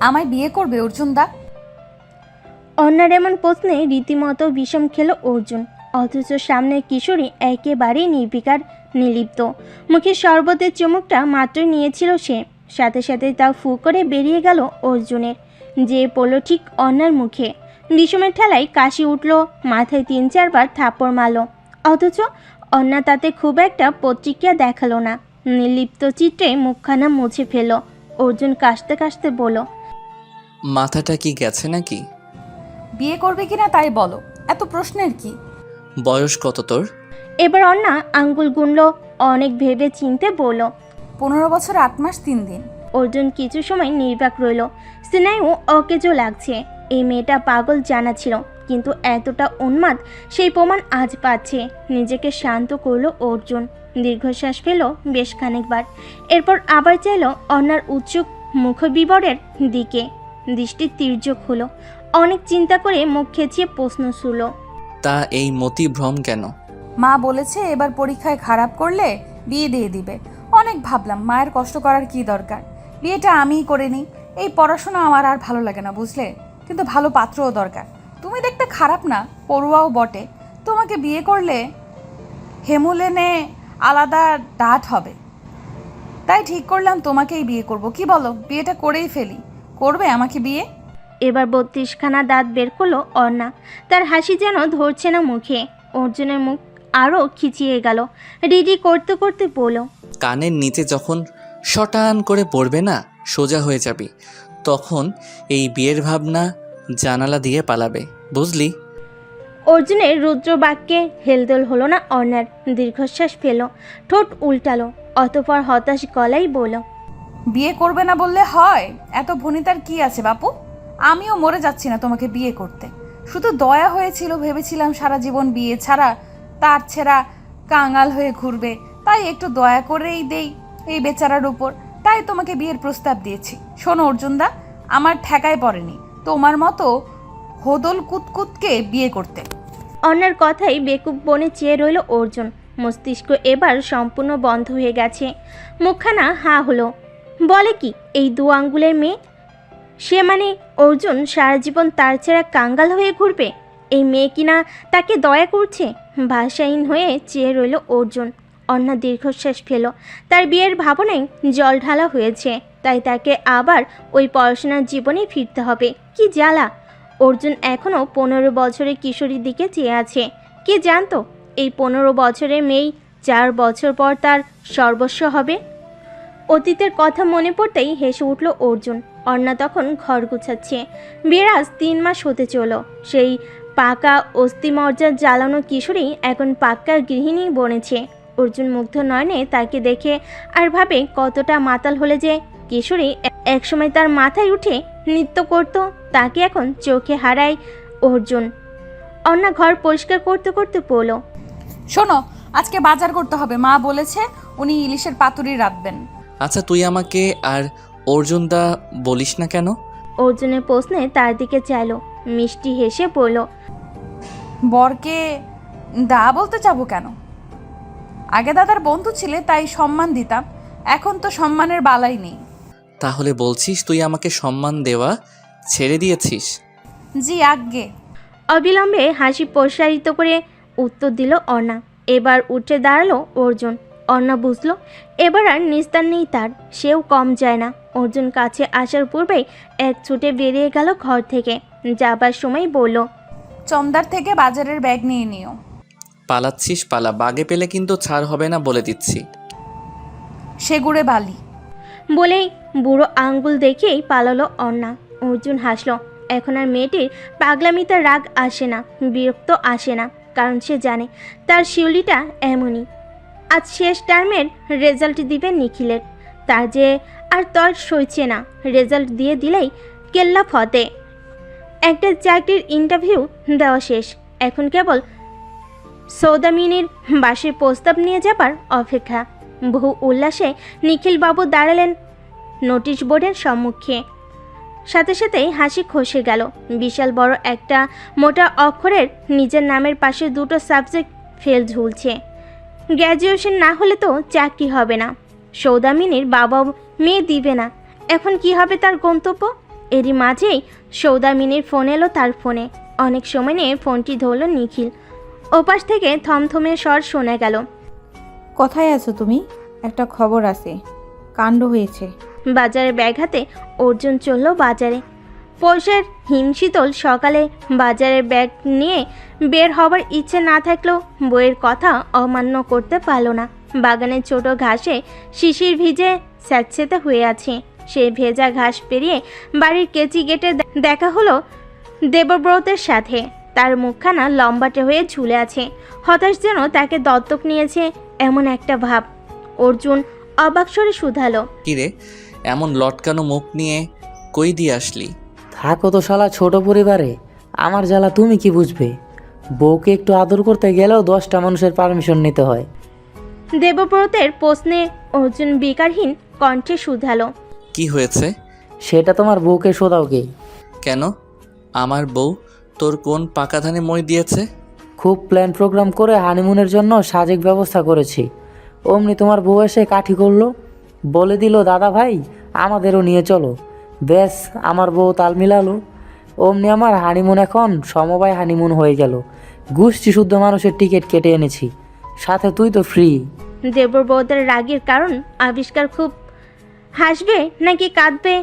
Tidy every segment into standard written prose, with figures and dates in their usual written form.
আমায় বিয়ে করবে অর্জুন দা? অন্যার এমন প্রশ্নে রীতিমতো বিষম খেল অর্জুন। অথচ সামনের কিশোরী একেবারেই নির্বিকার, নির্লিপ্ত। মুখে শরবতের চুমুকটা মাত্রই নিয়েছিল সে, সাথে সাথে তা ফু করে বেরিয়ে গেল অর্জুনের, যে পড়ল ঠিক অন্যার মুখে। বিষমের ঠেলায় কাশি উঠল, মাথায় 3-4 বার থাপ্পড় মারল। অথচ অন্যা তাতে খুব একটা প্রতিক্রিয়া দেখালো না। নির্লিপ্ত চিত্রে মুখখানা মুছে ফেল। অর্জুন কাশতে কাশতে বলল, মাথাটা কি গেছে নাকি? বিয়ে করবে কিনা তাই বলো, এত প্রশ্নের কি? বয়স কত তোর? এবার অন্যা আঙ্গুল গুনল, অনেক ভেবে চিনতে বলল। 15 বছর 8 মাস 3 দিন। অর্জুন কিছু সময় নির্বাক রইল। স্নেহ অকেজো লাগছে। এই মেয়েটা পাগল জানা ছিল, কিন্তু এতটা উন্মাদ সেই প্রমাণ আজ পাচ্ছে। নিজেকে শান্ত করল অর্জুন। দীর্ঘশ্বাস ফেল বেশ খানিকবার। এরপর আবার চাইল অন্যার উৎসুক মুখবিবরের দিকে। দৃষ্টি তির্যক হলো। অনেক চিন্তা করে মুখ খেঁচিয়ে প্রশ্ন ছুড়ল, তা এই মতি ভ্রম কেন? মা বলেছে এবার পরীক্ষায় খারাপ করলে বিয়ে দিয়ে দিবে। অনেক ভাবলাম মায়ের কষ্ট করার কি দরকার, বিয়েটা আমিই করে নিই। এই পড়াশোনা আমার আর ভালো লাগে না বুঝলে, কিন্তু ভালো পাত্রও দরকার। তুমি দেখতে খারাপ না, পড়ুয়াও বটে। তোমাকে বিয়ে করলে হেমুলেনে আলাদা ডাট হবে, তাই ঠিক করলাম তোমাকেই বিয়ে করব। কি বলো, বিয়েটা করেই ফেলি? করবে আমাকে বিয়ে? এবার 32খানা দাঁত বের করলো অর্ণা। তার হাসি যেন ধরছে না মুখে। অর্জুনের মুখ আরও খিচিয়ে গেল। রিডি করতে করতে বলল, কানের নিচে যখন শটান করে পড়বে না, সোজা হয়ে যাবি। তখন এই বিয়ের ভাবনা জানালা দিয়ে পালাবে, বুঝলি? অর্জুনের রুদ্র বাক্যে হেলদোল হলো না অর্ণার। দীর্ঘশ্বাস ফেল, ঠোঁট উল্টালো, অতঃপর হতাশ গলায় বলল, বিয়ে করবে না বললে হয়? এত ভনিতার কি আছে বাপু? আমিও মরে যাচ্ছি না তোমাকে বিয়ে করতে। শুধু দয়া হয়েছিল, ভেবেছিলাম সারা জীবন বিয়ে ছাড়া তার ছেঁড়া কাঙাল হয়ে ঘুরবে, তাই একটু দয়া করেই দেই এই বেচারার উপর। তাই তোমাকে বিয়ের প্রস্তাব দিয়েছি। শোনো অর্জুনদা, আমার ঠেকায় পড়েনি তোমার মতো হোদল কুতকুতকে বিয়ে করতে। অর্ণার কথাই বেকুব বনে চেয়ে রইল অর্জুন। মস্তিষ্ক এবার সম্পূর্ণ বন্ধ হয়ে গেছে। মুখখানা হা হলো। বলে কি এই 2 আঙ্গুলের মেয়ে? সে মানে অর্জুন সারা জীবন তার ছেঁড়া কাঙ্গাল হয়ে ঘুরবে? এই মেয়ে কিনা তাকে দয়া করছে? ভাষাহীন হয়ে চেয়ে রইল অর্জুন। অন্যা দীর্ঘশ্বাস ফেল। তার বিয়ের ভাবনায় জল ঢালা হয়েছে, তাই তাকে আবার ওই পড়াশোনার জীবনে ফিরতে হবে। কি জ্বালা! অর্জুন এখনও 15 বছরের কিশোরীর দিকে চেয়ে আছে। কে জানতো এই 15 বছরের মেয়েই 4 বছর পর তার সর্বস্ব হবে। অতীতের কথা মনে পড়তেই হেসে উঠল অর্জুন। অর্ণা তখন ঘর গুছাচ্ছে। বিয়ের আজ 3 মাস হতে চলো। সেই পাকা অস্থিমজ্জার জ্বালানো কিশোরী এখন পাক্কা গৃহিণী বনেছে। অর্জুন মুগ্ধ নয়নে তাকে দেখে আর ভাবে কতটা মাতাল হলে যে কিশোরী একসময় তার মাথায় উঠে নৃত্য করত, তাকে এখন চোখে হারায় অর্জুন। অর্ণা ঘর পরিষ্কার করতে করতে বলল, শোনো, আজকে বাজার করতে হবে। মা বলেছে উনি ইলিশের পাতুরি রাখবেন। আচ্ছা, তুই আমাকে আর অর্জুনদা বলিস না কেন? অর্জুনের প্রশ্নে তার দিকে চাইল। মিষ্টি হেসে বলল, বরকে দা বলতে যাবো কেন? আগে দাদার বন্ধু ছিলে তাই সম্মান দিতাম, এখন তো সম্মানের বালাই নেই। তাহলে বলছিস তুই আমাকে সম্মান দেওয়া ছেড়ে দিয়েছিস? জি আজ্ঞে। অবিলম্বে হাসি প্রসারিত করে উত্তর দিল অর্ণা। এবার উঠে দাঁড়ালো অর্জুন। অর্ণা বুঝলো এবার আর নিস্তার নেই তার। সেও কম যায় না। অর্জুন কাছে আসার পূর্বেই এক ছুটে বেরিয়ে গেল ঘর থেকে। যাবার সময় বলল, চমদার থেকে বাজারের ব্যাগ নিয়ে নিও। পালাচ্ছিস পালা, বাগে পেলে কিন্তু ছাড় হবে না বলে দিচ্ছি। সেগুড়ে বালি। বলেই বুড়ো আঙ্গুল দেখেই পালালো অর্ণা। অর্জুন হাসলো। এখন আর মেয়েটির পাগলামিতে রাগ আসে না, বিরক্ত আসে না, কারণ সে জানে তার শিউলিটা এমনই। আজ শেষ টার্মের রেজাল্ট দিবে নিখিলের। তার যে আর তর সইছে না। রেজাল্ট দিয়ে দিলেই কেল্লা ফতে। একটা চাকরির ইন্টারভিউ দেওয়া শেষ। এখন কেবল সৌদামিনীর বাসের প্রস্তাব নিয়ে যাবার অপেক্ষা। বহু উল্লাসে নিখিলবাবু দাঁড়ালেন নোটিশ বোর্ডের সম্মুখে। সাথে সাথেই হাসি খসে গেল। বিশাল বড় একটা মোটা অক্ষরের নিজের নামের পাশে 2টো সাবজেক্ট ফেল ঝুলছে। গ্র্যাজুয়েশন না হলে তো চাকরি হবে না। সৌদামিনীর বাবাও মেয়ে দিবে না। এখন কি হবে তার গন্তব্য? এরই মাঝেই সৌদামিনীর ফোন এলো তার ফোনে। অনেক সময় নিয়ে ফোনটি ধরল নিখিল। ওপাশ থেকে থমথমে স্বর শোনা গেল। কোথায় আছো তুমি? একটা খবর আছে, কাণ্ড হয়েছে। বাজারে ব্যাগ হাতে অর্জুন চলল বাজারে। পৌষের হিমশীতল সকালে বাজারের ব্যাগ নিয়ে বের হবার ইচ্ছে না থাকলেও বইয়ের কথা অমান্য করতে পারল না। বাগানের ছোট ঘাসে শিশির ভিজে স্যাঁতসেঁতে হয়ে আছে। সেই ভেজা ঘাস পেরিয়ে বাড়ির কেচি গেটে দেখা হলো দেবব্রতের সাথে। তার মুখখানা লম্বাটে হয়ে ঝুলে আছে, হতাশ যেন তাকে দত্তক নিয়েছে এমন একটা ভাব। অর্জুন অবাক স্বরে শুধালো, কিরে এমন লটকানো মুখ নিয়ে কই দিয়ে আসলি? থাকো তো শালা ছোট পরিবারে, আমার জ্বালা তুমি কি বুঝবে? বউকে একটু আদর করতে গেলেও 10টা মানুষের পারমিশন নিতে হয়। দেবব্রতের প্রশ্নে অর্জুন বিকারহীন কণ্ঠে শুধালো, কি হয়েছে? সেটা তোমার বউকে শোধাও কে? কেন? আমার বউ তোর কোন পাকা ধানে মই দিয়েছে? খুব প্ল্যান প্রোগ্রাম করে হানিমুনের জন্য সাজেক ব্যবস্থা করেছি। অমনি তোমার বউ এসে কাঠি করলো, বলে দিল দাদা ভাই আমাদেরও নিয়ে চলো। ব্যাস আমার বউ তাল মিলালো। অমনি আমার হানিমুন এখন সমবায় হানিমুন হয়ে গেল। গোষ্ঠী শুদ্ধ মানুষের টিকিট কেটে এনেছি, সাথে তুই তো ফ্রি। দেবব্রতের রাগের কারণ আবিষ্কার। খুব হাসবে নাকি কাঁদবে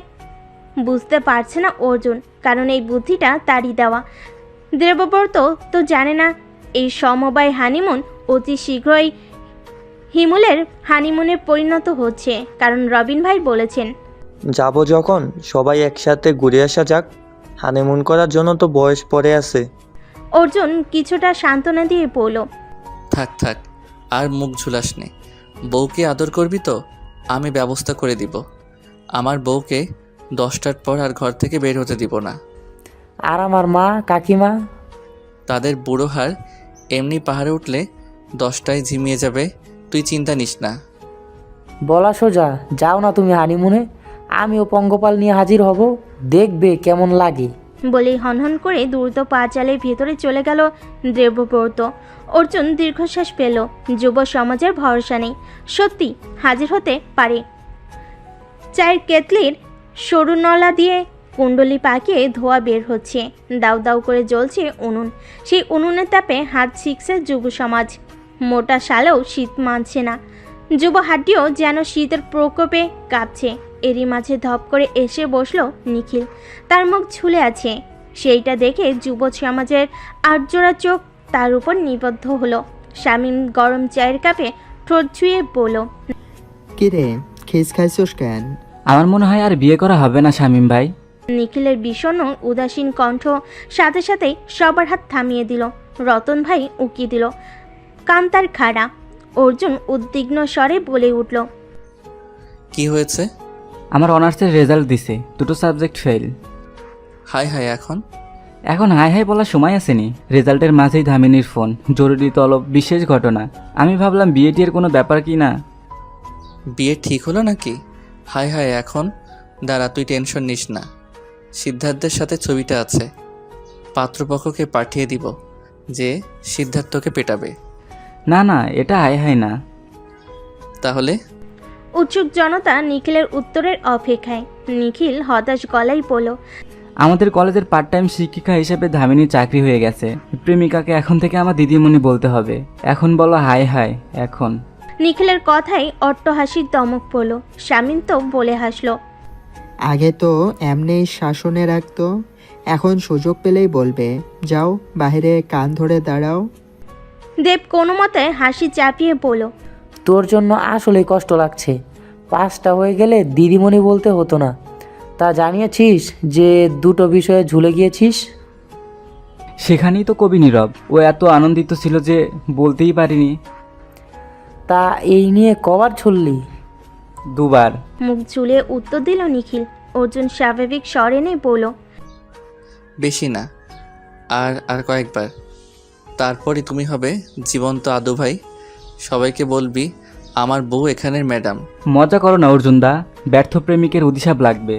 বুঝতে পারছে না অর্জুন, কারণ এই বুদ্ধিটা তারই দেওয়া। দেবব্রত তো জানে না এই সমবায় হানিমুন অতি শীঘ্রই হিমুলের হানিমুনে পরিণত হচ্ছে, কারণ রবিন ভাই বলেছেন যাব যখন সবাই একসাথে ঘুরে আসা যাক, হানিমুন করার জন্য তো বয়স পড়ে আছে। অর্জুন কিছুটা সান্ত্বনা দিয়ে বলল, থাক থাক আর মুখ ঝুলাস নে। বউকে আদর করবি তো আমি ব্যবস্থা করে দিব। আমার বউকে 10টার পর আর ঘর থেকে বের হতে দিব না। আর আমার মা কাকিমা? তাদের বুড়ো হাড় এমনি পাহাড়ে উঠলে 10টায় ঝিমিয়ে যাবে, তুই চিন্তা নিস না। বলা সোজা, যাও না তুমি হানিমুনে, আমিও পঙ্গপাল নিয়ে হাজির হব, দেখবে কেমন লাগে। বলেই হনহন করে দ্রুত পা চালিয়ে ভেতরে চলে গেল দেবব্রত। অর্জুন দীর্ঘশ্বাস পেল। যুব সমাজের ভরসা নেই, সত্যি হাজির হতে পারে। চায়ের কেতলির সরু নলা দিয়ে কুণ্ডলি পাকিয়ে ধোয়া বের হচ্ছে, দাউ দাউ করে জ্বলছে উনুন। সেই উনুনের তাপে হাত শিখছে যুব সমাজ। মোটা শালেও শীত মানছে না, যুব হাড্ডিও যেন শীতের প্রকোপে কাঁপছে। এরই মাঝে ধপ করে এসে বসলো নিখিল, তার মুখ ঝুলে আছে। সেইটা দেখে যুব সমাজের আটজোড়া চোখ তার উপর নিবদ্ধ হলো। শামীম গরম চায়ের কাপে ঠোঁট ছুঁয়ে বলল, কিরে খেস খাইছোস কেন? আমার মনে হয় আর বিয়ে করা হবে না শামীম ভাই। নিখিলের বিষণ্ণ উদাসীন কণ্ঠ সাথে সাথেই সবার হাত থামিয়ে দিল। রতন ভাই উকি দিল, কান তার খাড়া। অর্জুন উদ্বিগ্ন স্বরে বলে উঠল, কি হয়েছে? আমার অনার্সের রেজাল্ট দিছে, 2টো সাবজেক্ট ফেল। হাই হাই এখন এখন হাই হাই বলার সময় আসেনি। রেজাল্টের মাঝেই ধামিনীর ফোন, জরুরি তলব, বিশেষ ঘটনা। আমি ভাবলাম বিয়েটির কোনো ব্যাপার কি না। বিয়ে ঠিক হলো নাকি? হাই হাই এখন দাঁড়া, তুই টেনশন নিস না। সিদ্ধার্থের সাথে ছবিটা আছে, পাত্রপক্ষকে পাঠিয়ে দিব যে সিদ্ধার্থকে পেটাবে। না না, এটা হাই হাই না। তাহলে? উৎসুক জনতা নিখিলের উত্তরের অপেক্ষায়। নিখিল হতাশ গলায় বলল, আমাদের কলেজের পার্ট টাইম শিক্ষিকা হিসেবে ধামিনীর চাকরি হয়ে গেছে। প্রেমিকাকে এখন থেকে আমার দিদিমণি বলতে হবে। এখন বলো হাই হাই এখন। নিখিলের কথায় অট্টহাসির দমক পড়ল। শামীম তো বলে হাসলো, আগে তো এমনি শাসনে রাখতো, এখন সুযোগ পেলেই বলবে। যাও বাইরে কান ধরে দাঁড়াও। দেব কোনো মতে হাসি চাপিয়ে বলল, তোর জন্য আসলেই কষ্ট লাগছে। 5টা হয়ে গেলে দিদিমণি বলতে হতো না। তা জানিয়েছিস যে 2টো বিষয়ে ঝুলে গিয়েছিস? সেখানেই তো কবি নীরব। ও এত আনন্দিত ছিল যে বলতেই পারিনি। তা এই নিয়ে কবার ছুললি? 2বার। মুখ ঝুলিয়ে উত্তর দিল নিখিল। অর্জুন স্বাভাবিক স্বরে নেই বলল, বেশি না, আর আর কয়েকবার। তারপরই তুমি হবে জীবন্ত আদু ভাই। সবাইকে বলবি আমার বউ এখানের ম্যাডাম। মজা করো না অর্জুন দা, ব্যর্থ প্রেমিকের অভিশাপ লাগবে।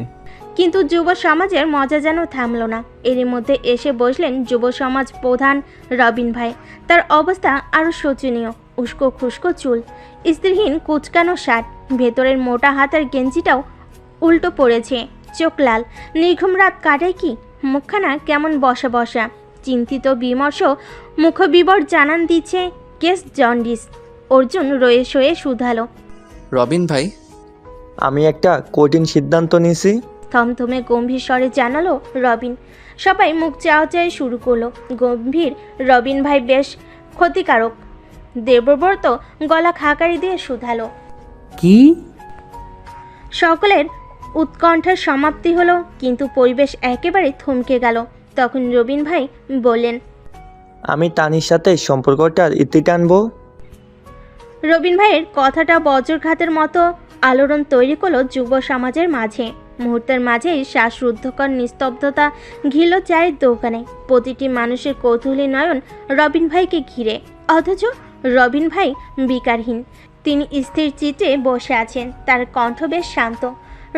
কিন্তু যুব সমাজের মজা যেন থামল না। এরই মধ্যে এসে বসলেন যুব সমাজ প্রধান রবিন ভাই। তার অবস্থা আরও শোচনীয়। উস্কো খুস্কো চুল, স্ত্রীহীন কুচকানো শার্ট, ভেতরের মোটা হাতের গেঞ্জিটাও উল্টো পড়েছে। চোখ লাল। নির্ঘুম রাত কাটায় কি? মুখখানা কেমন বসা বসা, চিন্তিত বিমর্ষ মুখবিবর জানান দিচ্ছে কেস জন্ডিস। অর্জুন রয়ে শয়ে শুধালো। রবিন ভাই, আমি একটা কঠিন সিদ্ধান্ত নিয়েছি। থমথমে গম্ভীর স্বরে জানালো রবিন। সবাই মুখ চাওয়াচাই শুরু করলো। গম্ভীর রবিন ভাই বেশ ক্ষতিকারক। দেবব্রত গলা খাকারি দিয়ে শুধালো। কি? সকলের উৎকণ্ঠার সমাপ্তি হলো, কিন্তু পরিবেশ একেবারে থমকে গেল। তখন রবিন ভাই বললেন, আমি তানির সাথে সম্পর্কটার ইতি টানবো। রবিন ভাইয়ের কথাটা বজ্রঘাতের মতো আলোড়ন তৈরি করলো যুব সমাজের মাঝে। মুহূর্তের মাঝেই শ্বাসরুদ্ধকর নিস্তব্ধতা ঘিরল চায়ের দোকানে। প্রতিটি মানুষের কৌতূহলী নয়ন রবিন ভাইকে ঘিরে, অথচ রবিন ভাই বিকারহীন। তিনি স্থির চিত্তে বসে আছেন, তার কণ্ঠ বেশ শান্ত।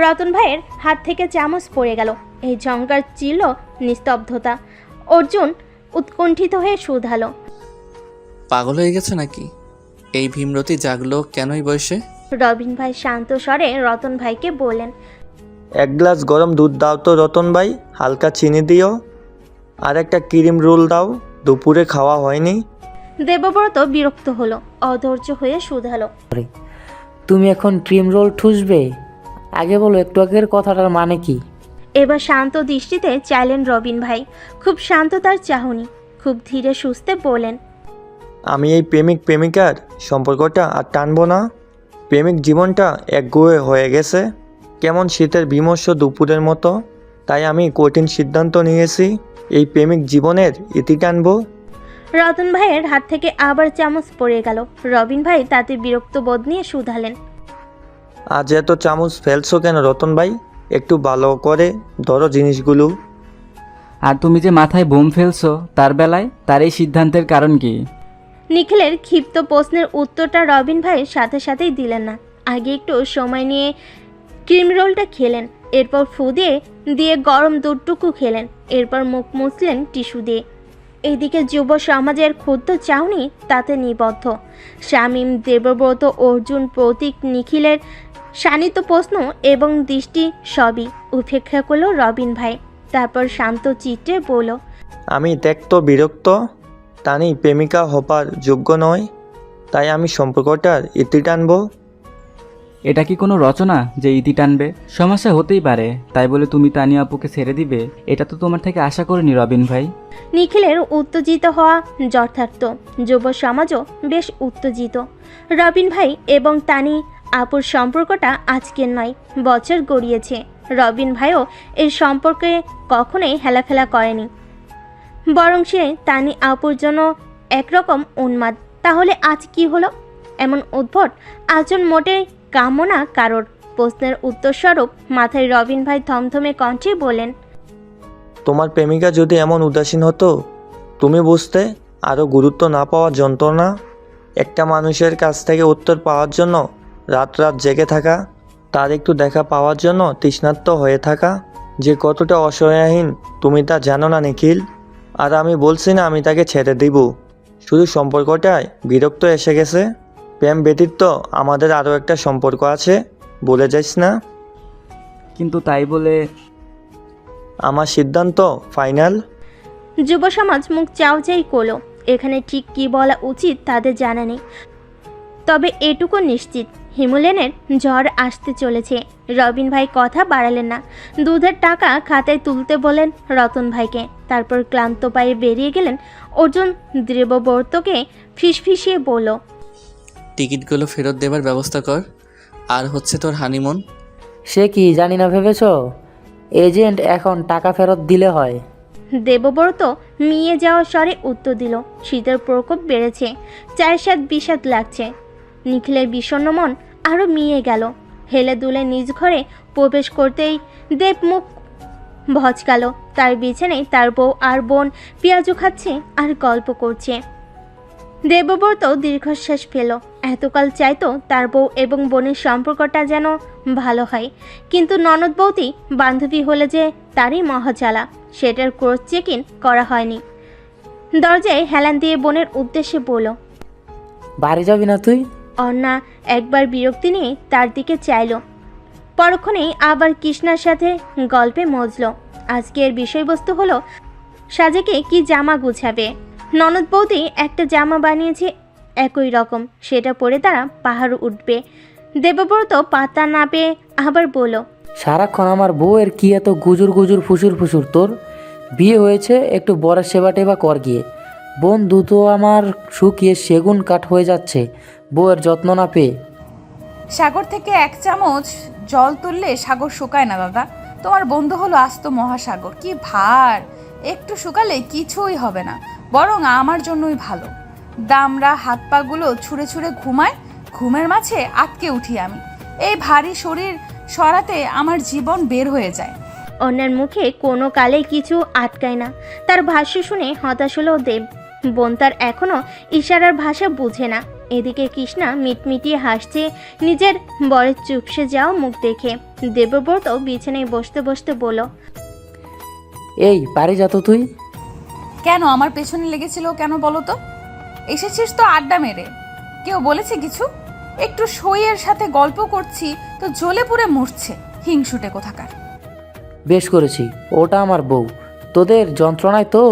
রতন ভাইয়ের হাত থেকে চামচ পড়ে গেল। এই ঝঙ্কার চিরল নিস্তব্ধতা। অর্জুন উৎকণ্ঠিত হয়ে শুধালো। পাগল হয়ে গেছে নাকি? এই ভীমরতি জাগলো কেন এই বয়সে? রবিন ভাই শান্ত স্বরে রতন ভাইকে বললেন। এক গ্লাস গরম দুধ দাও তো রতন ভাই, হালকা চিনি দিও, আর একটা ক্রিম রোল দাও, দুপুরে খাওয়া হয়নি। দেবব্রত বিরক্ত হলো, অধৈর্য হয়ে শুধালো। তুমি এখন ক্রিম রোল ঠুসবে? আগে বলো একটু আগের কথাটার মানে কি? এবার শান্ত দৃষ্টিতে চাইলেন রবিন ভাই। খুব শান্ত তার চাহনি। খুব ধীরে সুস্থে বলেন। আমি এই প্রেমিক প্রেমিকার সম্পর্কটা আর টানবো না। প্রেমিক জীবনটা একগুঁয়ে হয়ে গেছে, কেমন শীতের বিমর্ষ দুপুরের মতো। তাই আমি কঠিন সিদ্ধান্ত নিয়েছি, এই প্রেমিক জীবনের ইতি টানবো। রতন ভাইয়ের হাত থেকে আবার চামচ পড়ে গেল। রবিন ভাই তাতে বিরক্ত বোধ নিয়ে শুধালেন। আজ এত চামচ ফেলছো কেন রতন ভাই? একটু ভালো করে ধরো জিনিসগুলো। আর তুমি যে মাথায় বোম ফেলছো তার বেলায় তার এই সিদ্ধান্তের কারণ কি? নিখিলের ক্ষিপ্ত প্রশ্নের উত্তরটা রবিন ভাই সাথে সাথেই দিলেন না। আগে একটু সময় নিয়ে ক্রিম রোলটা খেলেন, এরপর ফু দিয়ে গরম দুধটুকু খেলেন, এরপর মুখ মুছলেন টিস্যু দিয়ে। এইদিকে যুব সমাজের ক্ষুদ্র চাউনি তাতে নিবদ্ধ। শামীম, দেবব্রত, অর্জুন, প্রতীক, নিখিলের শানিত প্রশ্ন এবং দৃষ্টি সবই উপেক্ষা করল রবিন ভাই। তারপর শান্ত চিত্তে বলল। আমি ত্যক্ত বিরক্ত, তানি প্রেমিকা হবার যোগ্য নয়, তাই আমি সম্পর্কটার ইতি টানবো। এটা কি কোনো রচনা যে ইতি টানবে? সমস্যা হতেই পারে, তাই বলে তুমি তানিয়া আপুকে ছেড়ে দিবে এটা তো তোমার থেকে আশা করিনি রবিন ভাই। নিখিলের উত্তেজিত হওয়া যথার্থ। যুব সমাজও বেশ উত্তেজিত। রবিন ভাই এবং তানি আপুর সম্পর্কটা আজকের নয়, বছর গড়িয়েছে। রবিন ভাইও এই সম্পর্কে কখনোই হেলাফেলা করেনি, বরং সে তানি আপুর জন্য একরকম উন্মাদ। তাহলে আজ কি হলো? এমন উদ্ভট আচরণ মোটেই কাম্য না কারোর। প্রশ্নের উত্তরস্বরূপ মাথায় রবিন ভাই থমথমে কণ্ঠে বলেন। তোমার প্রেমিকা যদি এমন উদাসীন হতো, তুমি বুঝতে আরও গুরুত্ব না পাওয়ার যন্ত্রণা। একটা মানুষের কাছ থেকে উত্তর পাওয়ার জন্য রাত রাত জেগে থাকা, তার একটু দেখা পাওয়ার জন্য তৃষ্ণার্ত হয়ে থাকা, যে কতটা অসহায়হীন তুমি তা জানো না নিখিল। আর আমি বলছি না আমি তাকে ছেড়ে দিব, শুধু সম্পর্কটায় বিরক্ত এসে গেছে। প্রেম ব্যতীত আমাদের আরও একটা সম্পর্ক আছে, বলে যাইস না। কিন্তু তাই বলে আমার সিদ্ধান্ত ফাইনাল। যুব সমাজ মুখ চাওয়াচাই করলো। এখানে ঠিক কি বলা উচিত তাদের জানা নেই, তবে এটুকু নিশ্চিত হিমুলেনের ঝড় আসতে চলেছে। রবিন ভাই কথা বাড়ালেন না। দুধের টাকা খাতায় তুলতে বলেন রতন ভাইকে। তারপর ক্লান্ত পায়ে বেরিয়ে গেলেন। অর্জুন দেবব্রতকে ফিসফিসিয়ে বলল। টিকিটগুলো ফেরত দেবার ব্যবস্থা কর। আর হচ্ছে তোর হানিমুন। সে কি জানি না ভেবেছ? এজেন্ট এখন টাকা ফেরত দিলে হয়। দেবব্রত মিয়ে যাওয়ার স্বরে উত্তর দিল। শীতের প্রকোপ বেড়েছে, চায়ের স্বাদ বিষাদ লাগছে। নিখিলের বিষণ্ণ মন আরও মিয়ে গেল। হেলে দুলে নিজ ঘরে প্রবেশ করতেই দেব মুখ ভচকালো। তার বিছানায় তার বউ আর বোন পেঁয়াজু খাচ্ছে আর গল্প করছে। দেবব্রত দীর্ঘশ্বাস ফেল। এতকাল চাইতো তার বউ এবং বোনের সম্পর্কটা যেন ভালো হয়, কিন্তু ননদ বৌদি বান্ধবী হলে যে তারই মহাজালা, সেটার ক্রস চেক ইন করা হয়নি। দরজায় হেলান দিয়ে বোনের উদ্দেশ্যে বলল। বাড়ি যাবি না তুই? অন্না একবার বিরক্তি নিয়ে তার দিকে চাইল, পরক্ষণেই আবার কৃষ্ণার সাথে গল্পে মজল। আজকের বিষয়বস্তু হলো সাজেকে কি জামা গুছাবে। ননদ বৌদি একটা জামা বানিয়েছে একই রকম, সেটা পরে তারা পাহাড় উঠবে। দেবব্রত পাতা না পেয়ে আবার বলল, সারাক্ষণ আমার বউয়ের কি এত গুজুর গুজুর ফুসুর ফুসুর তোর? বিয়ে হয়েছে, একটু বরের সেবা টেবা কর গিয়ে। বোন দুটো আমার শুকিয়ে সেগুন কাঠ হয়ে যাচ্ছে বউয়ের যত্ন না পেয়ে। সাগর থেকে 1 চামচ জল তুললে সাগর শুকায় না দাদা। তোমার বন্ধু হলো আস্ত মহাসাগর, কি ভার! একটু শুকালে কিছুই হবে না, বরং আমার জন্যই ভালো। দামরা হাত পাগুলো ছুঁড়ে ছুঁড়ে ঘুমায়, ঘুমের মাঝে আটকে উঠি আমি। এই ভারী শরীর সরাতে আমার জীবন বের হয়ে যায়। অন্যের মুখে কোনো কালে কিছু আটকায় না। তার ভাষ্য শুনে হতাশ হলো দেব। বোন তার এখনও ইশারার ভাষা বুঝে না। এদিকে কৃষ্ণা মিটমিটিয়ে হাসছে নিজের বরের চুপসে যাওয়া মুখ দেখে। দেবব্রত বিছানায় বসতে বসতে বলল, এই বাড়ি যা তো তুই। কেন আমার পেছনে লেগেছিল কেন বলো তো? এসেছিস তো আড্ডা মেরে, কেউ বলেছে কিছু? একটু সইয়ের সাথে গল্প করছি তো জ্বলে পুড়ে মরছে, হিংসুটে কোথাকার। বেশ করেছি, ওটা আমার বউ। তোদের যন্ত্রণায় তো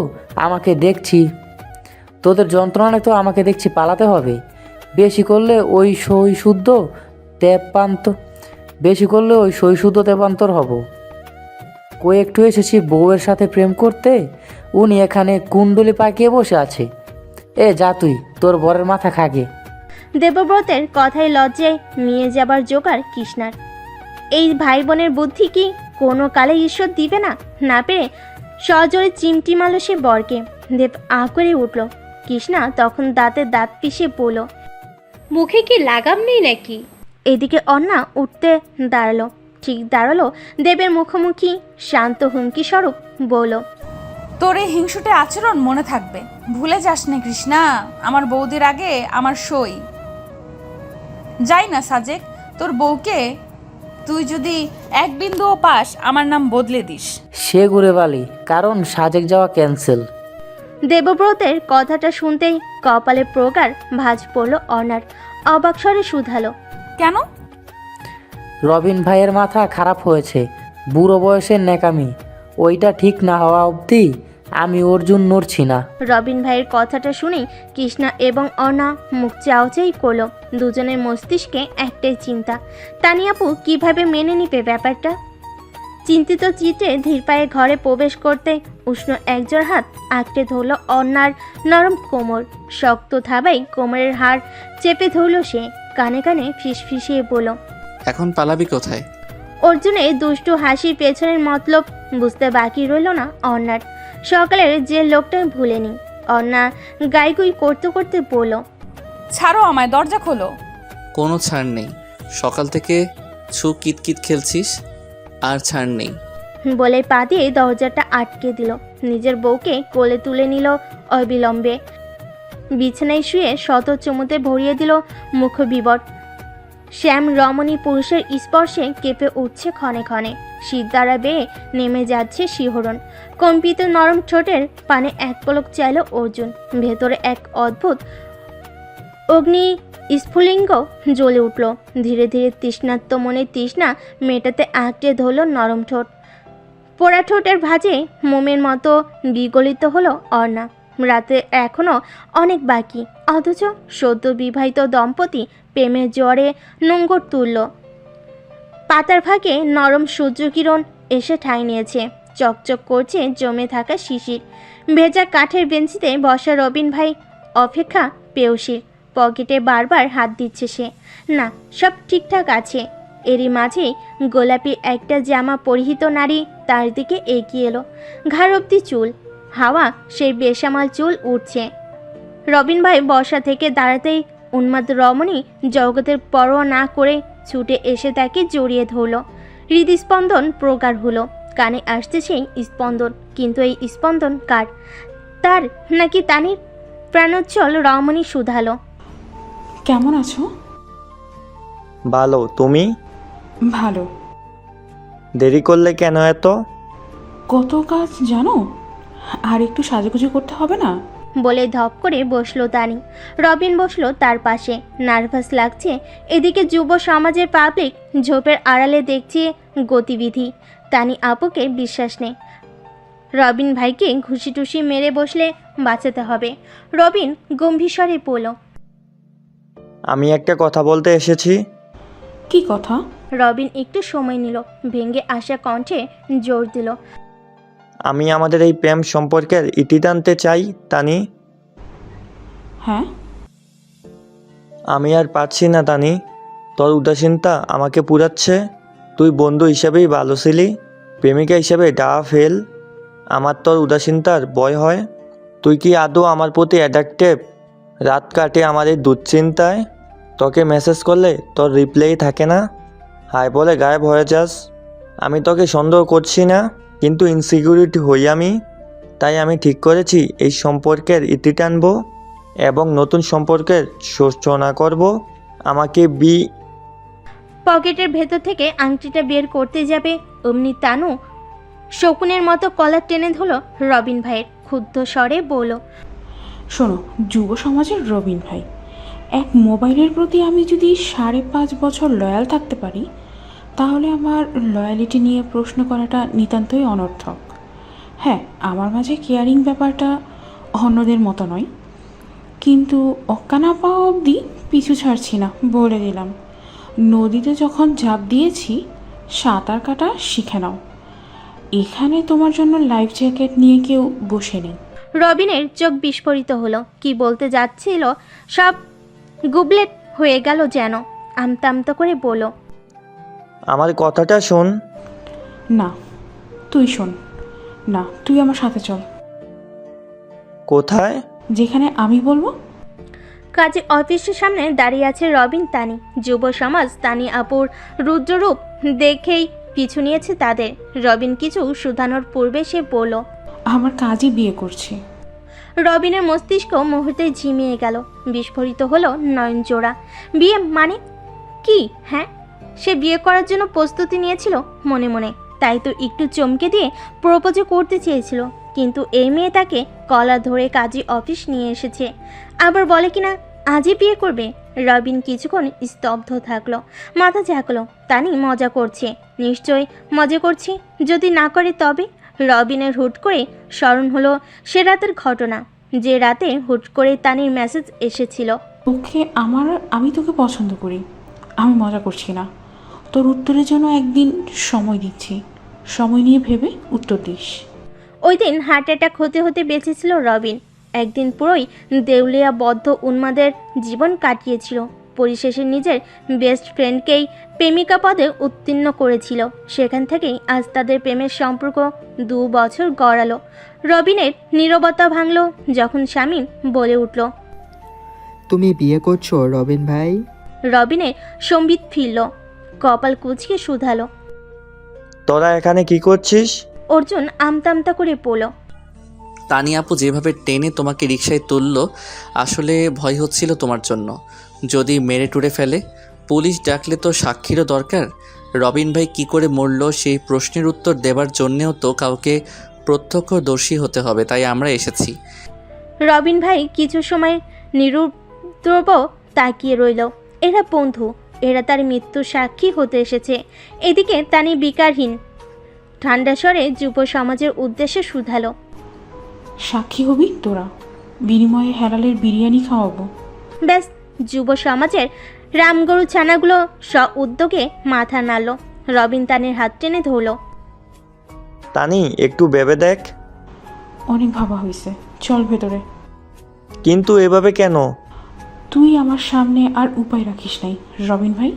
আমাকে দেখছি পালাতে হবে। বেশি করলে ওই সই শুদ্ধ তেপান্তর হব। কই একটু এসেছি বউয়ের সাথে প্রেম করতে, উনি এখানে কুণ্ডলি পাকিয়ে বসে আছে। যা তুই, তোর বরের মাথা খাগে। দেবব্রতের কথায় লজ্জায় নিয়ে যাবার জোগাড় কৃষ্ণার। এই ভাই বোনের বুদ্ধি কি কোনো কালে ঈশ্বর দিবে না? না পেরে সজোরে চিমটি মারল সে বরকে। দেব আ করে উঠল। কৃষ্ণা তখন দাঁতে দাঁত পিষে বলল, মুখে কি লাগাম নেই নাকি? এদিকে অন্না উঠতে দাঁড়ালো। ঠিক দাঁড়ালো দেবের মুখোমুখি, শান্ত হুমকি স্বরূপ বলল, তোর এই হিংসুটে আচরণ মনে থাকবে, ভুলে যাস না কৃষ্ণা। আমার বৌদির আগে আমার সই। যাই না সাজেক, তোর বউকে তুই যদি 1 বিন্দুও পাস আমার নাম বদলে দিস। সে ঘুরে বালি, কারণ সাজেক যাওয়া ক্যান্সেল। দেবব্রতের কথাটা শুনতেই কপালে প্রগাঢ় ভাঁজ পড়ল অর্ণার। অবাক স্বরে শুধালো, কেন? রবিন ভাইয়ের মাথা খারাপ হয়েছে, বুড়ো বয়সের ন্যাকামি। ওইটা ঠিক না হওয়া অবধি আমি অর্জুন নড়ছি না। রবিন ভাইয়ের কথাটা শুনেই কৃষ্ণা এবং অর্ণা মুখ চাওচাই করলো। দুজনের মস্তিষ্কে একটাই চিন্তা, তানিয়াপু কিভাবে মেনে নিবে ব্যাপারটা। চিন্তিত চিত্তে ধীর পায়ে ঘরে প্রবেশ করতে উষ্ণ একজোড় হাত আঁকড়ে ধরল অর্ণার নরম কোমর। শক্ত থাবায় কোমরের হাড় চেপে ধরল সে। কানে কানে ফিসফিসিয়ে বলল, এখন পালাবি কোথায়? অর্জুনের দুষ্টু হাসির পেছনের মতলব বুঝতে বাকি রইল না অর্ণার। সকালের যে লোকটা ভুলেনি। অর্ণা গাইগুই করতে করতে বলল, ছাড়ো আমায়, দরজা খোলো। কোনো ছাড় নেই। সকাল থেকে কিতকিত খেলছিস, আর ছাড় নেই। বলে পা দিয়ে দরজাটা আটকে দিল। নিজের বউকে কোলে তুলে নিল অবিলম্বে। বিছানায় শুয়ে শত চুমুতে ভরিয়ে দিল মুখ বিবর। শ্যাম রমণী পুরুষের স্পর্শে কেঁপে উঠছে ক্ষণে ক্ষণে। শীত দ্বারা বেয়ে নেমে যাচ্ছে শিহরণ। কম্পিত নরম ঠোঁটের পানে এক পলক চাইল অর্জুন। ভেতরে এক অদ্ভুত অগ্নি স্ফুলিঙ্গ জ্বলে উঠল। ধীরে ধীরে তৃষ্ণাত্ম মনে তৃষ্ণা মেটাতে আঁকড়ে ধরল নরম ঠোঁট। পোড়া ঠোঁটের ভাঁজে মোমের মতো বিগলিত হলো অর্ণা। রাতে এখনও অনেক বাকি, অথচ সদ্য বিবাহিত দম্পতি প্রেমের জ্বরে নোঙ্গর তুলল। পাতার ফাঁকে নরম সূর্যকিরণ এসে ঠাঁই নিয়েছে। চকচক করছে জমে থাকা শিশির। ভেজা কাঠের বেঞ্চিতে বসা রবিন ভাই অপেক্ষা পেয়সীর। পকেটে বারবার হাত দিচ্ছে সে। না, সব ঠিকঠাক আছে। এরই মাঝেই গোলাপি একটা জামা পরিহিত নারী তার দিকে এগিয়ে এলো। ঘাড় অব্দি চুল, হাওয়া সেই বেসামাল চুল উঠছে। রবিন ভাই বসা থেকে দাঁড়াতেই উন্মাদ রমণী জগতের পরোয়া না করে ছুটে এসে তাকে জড়িয়ে ধরল। হৃদস্পন্দন প্রগাঢ় হলো। কানে আসছে সেই স্পন্দন, কিন্তু এই স্পন্দন কার? তার নাকি তানির? প্রাণোচ্ছল রমণী শুধালো, কেমন আছো? ভালো, তুমি? ভালো। দেরি করলে কেন এত? কত কাজ জানো, আর একটু সাজুগুজু করতে হবে না? বলে ধপ করে বসলো তানি। রবিন বসলো তার পাশে। নার্ভাস লাগছে। এদিকে যুব সমাজের পাবলিক ঝোপের আড়ালে দেখছে গতিবিধি। তানি আপুকে বিশ্বাস নেই। রবিন ভাইকে ঘুষি টুসি মেরে বসলে বাঁচাতে হবে। রবিন গম্ভীর স্বরে বলল, আমি একটা কথা বলতে এসেছি। কি কথা? রবিন একটু সময় নিল, ভেঙে আসা কণ্ঠে জোর দিল, আমি আমাদের এই প্রেম সম্পর্কের ইতি টানতে চাই তানি। হ্যাঁ, আমি আর পারছি না তানি। তোর উদাসীনতা আমাকে পুরাচ্ছে। তুই বন্ধু হিসেবেই ভালো ছিলি, প্রেমিকা হিসেবে ডাহা ফেল। আমার তোর উদাসীনতার ভয় হয়। তুই কি আদৌ আমার প্রতি অ্যাডাক্টেভ? রাত কাটে আমার এই দুশ্চিন্তায়। তোকে মেসেজ করলে তোর রিপ্লাই থাকে না, হাই বলে গায়েব হয়ে যাস। আমি তোকে সন্দেহ করছি না, কিন্তু ইনসিকিউরিটি হই আমি। তাই আমি ঠিক করেছি এই সম্পর্কের ইতি টানবো এবং নতুন সম্পর্কের সূচনা করব। আমাকে পকেটের ভেতর থেকে আংটিটা বের করতে যাবে অমনি তানু শকুনের মতো কলার টেনে ধরল রবিন ভাইয়ের। ক্ষুব্ধ স্বরে বলল, শোনো যুব সমাজের রবিন ভাই, এক মোবাইলের প্রতি আমি যদি 5.5 বছর লয়াল থাকতে পারি, তাহলে আমার লয়ালিটি নিয়ে প্রশ্ন করাটা নিতান্তই অনর্থক। হ্যাঁ, আমার মাঝে কেয়ারিং ব্যাপারটা অন্যদের মতো নয়, কিন্তু অক্কা না পাওয়া অবধি পিছু ছাড়ছি না, বলে দিলাম। নদীতে যখন ঝাঁপ দিয়েছি, সাঁতার কাটা শিখে নাও। এখানে তোমার জন্য লাইফ জ্যাকেট নিয়ে কেউ বসে নেই। রবিনের চোখ বিস্ফোরিত হলো। কি বলতে যাচ্ছিল সব গুবলেট হয়ে গেল যেন। আমতা আমতা করে বলল, আমার কথাটা শোন। না, তুই শোন। না, তুই আমার সাথে চল। কোথায়? যেখানে আমি বলবো। কাজে অফিসের সামনে দাঁড়িয়ে আছে রবিন তানি। যুব সমাজ তানি আপুর রুদ্ররূপ দেখেই পিছু নিয়েছে তাদের। রবিন কিছু শুধানোর পূর্বে সে বলল, আমার কাজই বিয়ে করছি। রবিনের মস্তিষ্ক মুহূর্তে ঝিমিয়ে গেল। বিস্ফোরিত হলো নয়নজোড়া। বিয়ে মানে কি? হ্যাঁ, সে বিয়ে করার জন্য প্রস্তুতি নিয়েছিল মনে মনে, তাই তো একটু চমকে দিয়ে প্রপোজও করতে চেয়েছিল। কিন্তু এই মেয়ে তাকে কলা ধরে কাজী অফিস নিয়ে এসেছে, আবার বলে কিনা আজই বিয়ে করবে। রবিন কিছুক্ষণ স্তব্ধ থাকলো, মাথা ঝাঁকলো। তানি মজা করছে, নিশ্চয়ই মজা করছে। যদি না করে তবে? রবিনের হুট করে স্মরণ হলো সে রাতের ঘটনা, যে রাতে হুট করে তানির মেসেজ এসেছিল, আমি তোকে পছন্দ করি। আমি মজা করছি না। তোর উত্তরের জন্য একদিন সময় দিচ্ছি, সময় নিয়ে ভেবে উত্তর দিস। ওই দিন হার্ট অ্যাটাক হতে হতে বেঁচেছিল রবিন। একদিন পুরোই দেউলিয়া বদ্ধ উন্মাদের জীবন কাটিয়েছিল। পরিশেষে নিজের বেস্ট ফ্রেন্ডকেই প্রেমিকা পদে উত্তীর্ণ করেছিল। সেখান থেকেই আজ তাদের প্রেমের সম্পর্ক 2 বছর গড়ালো। রবিনের নীরবতা ভাঙল যখন শামীম বলে উঠল, তুমি বিয়ে করছো রবিন ভাই? রবিনের সম্বিত ফিরল, কপাল কুঁচকে শুধালো। তোরা এখানে কি করছিস? অর্জুন আমতা আমতা করে বলল, তানি আপু যেভাবে টেনে তোমাকে রিকশায় তুললো, আসলে ভয় হচ্ছিল তোমার জন্য। যদি মেরে টুরে ফেলে, পুলিশ ডাকলে তো সাক্ষীরও দরকার। রবিন ভাই কি করে মরল সেই প্রশ্নের উত্তর দেবার জন্যেও তো কাউকে প্রত্যক্ষদর্শী হতে হবে, তাই আমরা এসেছি। রবিন ভাই কিছু সময় নিরুদ্রব তাকিয়ে রইল। এরা বন্ধু, এরা তার মৃত্যুর সাক্ষী হতে এসেছে। এদিকে তানি বিকারহীন ঠান্ডা স্বরে যুব সমাজের উদ্দেশ্যে শুধালো, সাক্ষী হবি তোরা, বিনিময়ে হেলালের বিরিয়ানি খাওয়াবো। ব্যাস, যুব সমাজের রামগরু ছানাগুলো উদ্যোগে মাথা নাড়ল। রবিন তানির হাত টেনে ধরল, তানি একটু ভেবে দেখ। অনেক ভাবা হয়েছে, চল ভেতরে। কিন্তু এভাবে কেন? তুই আমার সামনে আর উপায় রাখিস নাই রবিন ভাই,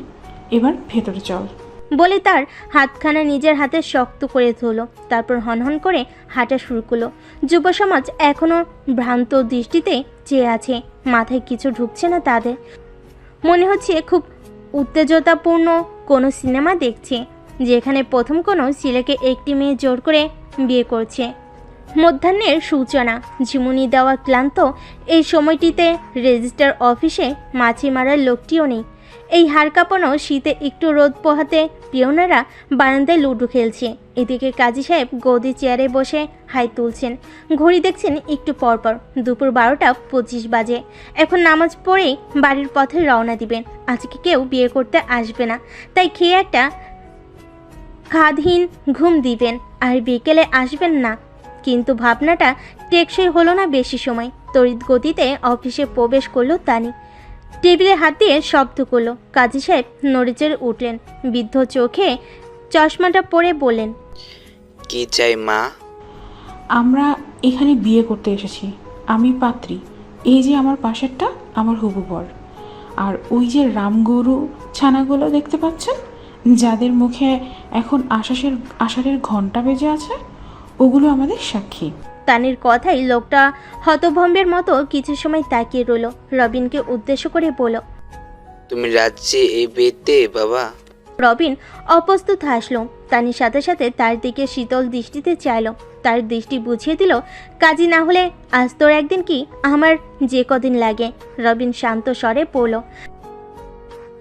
এবার ভেতরে চল। বলে তার হাতখানা নিজের হাতে শক্ত করে ধরল। তারপর হনহন করে হাঁটা শুরু করলো। যুব সমাজ এখনও ভ্রান্ত দৃষ্টিতে চেয়ে আছে। মাথায় কিছু ঢুকছে না তাদের। মনে হচ্ছে খুব উত্তেজনাপূর্ণ কোনো সিনেমা দেখছে, যেখানে প্রথম কোনো ছেলেকে একটি মেয়ে জোর করে বিয়ে করছে। মধ্যাহ্নের সূচনা, ঝিমুনি দেওয়া ক্লান্ত এই সময়টিতে রেজিস্টার অফিসে মাছি মারার লোকটিও নেই। এই হাড় কাঁপানো শীতে একটু রোদ পোহাতে পিয়নেরা বারান্দায় লুডো খেলছে। এদিকে কাজী সাহেব গদি চেয়ারে বসে হাই তুলছেন, ঘড়ি দেখছেন একটু পরপর দুপুর 12:25 বাজে। এখন নামাজ পড়েই বাড়ির পথে রওনা দিবেন। আজকে কেউ বিয়ে করতে আসবে না, তাই খেয়ে একটা খাদহীন ঘুম দিবেন আর বিকেলে আসবেন না। কিন্তু ভাবনাটা টেকসই হলো না বেশি সময়। তড়িৎ গতিতে অফিসে প্রবেশ করলো তানি। টেবিলে হাত দিয়ে শব্দ করলো। কাজী সাহেব নড়েচড়ে উঠলেন, বৃদ্ধ চোখে চশমাটা পরে বললেন, কি চাই মা? আমরা এখানে বিয়ে করতে এসেছি। আমি পাত্রী, এই যে আমার পাশেরটা আমার হবু বর, আর ওই যে রামগরু ছানাগুলো দেখতে পাচ্ছেন, যাদের মুখে এখন আষাঢ়ের ঘণ্টা বেজে আছে, ওগুলো আমাদের সাক্ষী। তানির কথাই লোকটা হতভম্বের মতো কিছু সময় তাকিয়ে রইল। রবিনকে উদ্দেশ্য করে বলল, তুমি রাজ্যে এই বিয়েতে বাবা? রবিন অপ্রস্তুত হাসল। তানির সাথে সাথে তার দিকে শীতল দৃষ্টিতে চাইল। তার দৃষ্টি বুঝিয়ে দিল, কাজী না হলে আজ তোর একদিন কি আমার যে কদিন লাগে। রবিন শান্ত স্বরে বলল,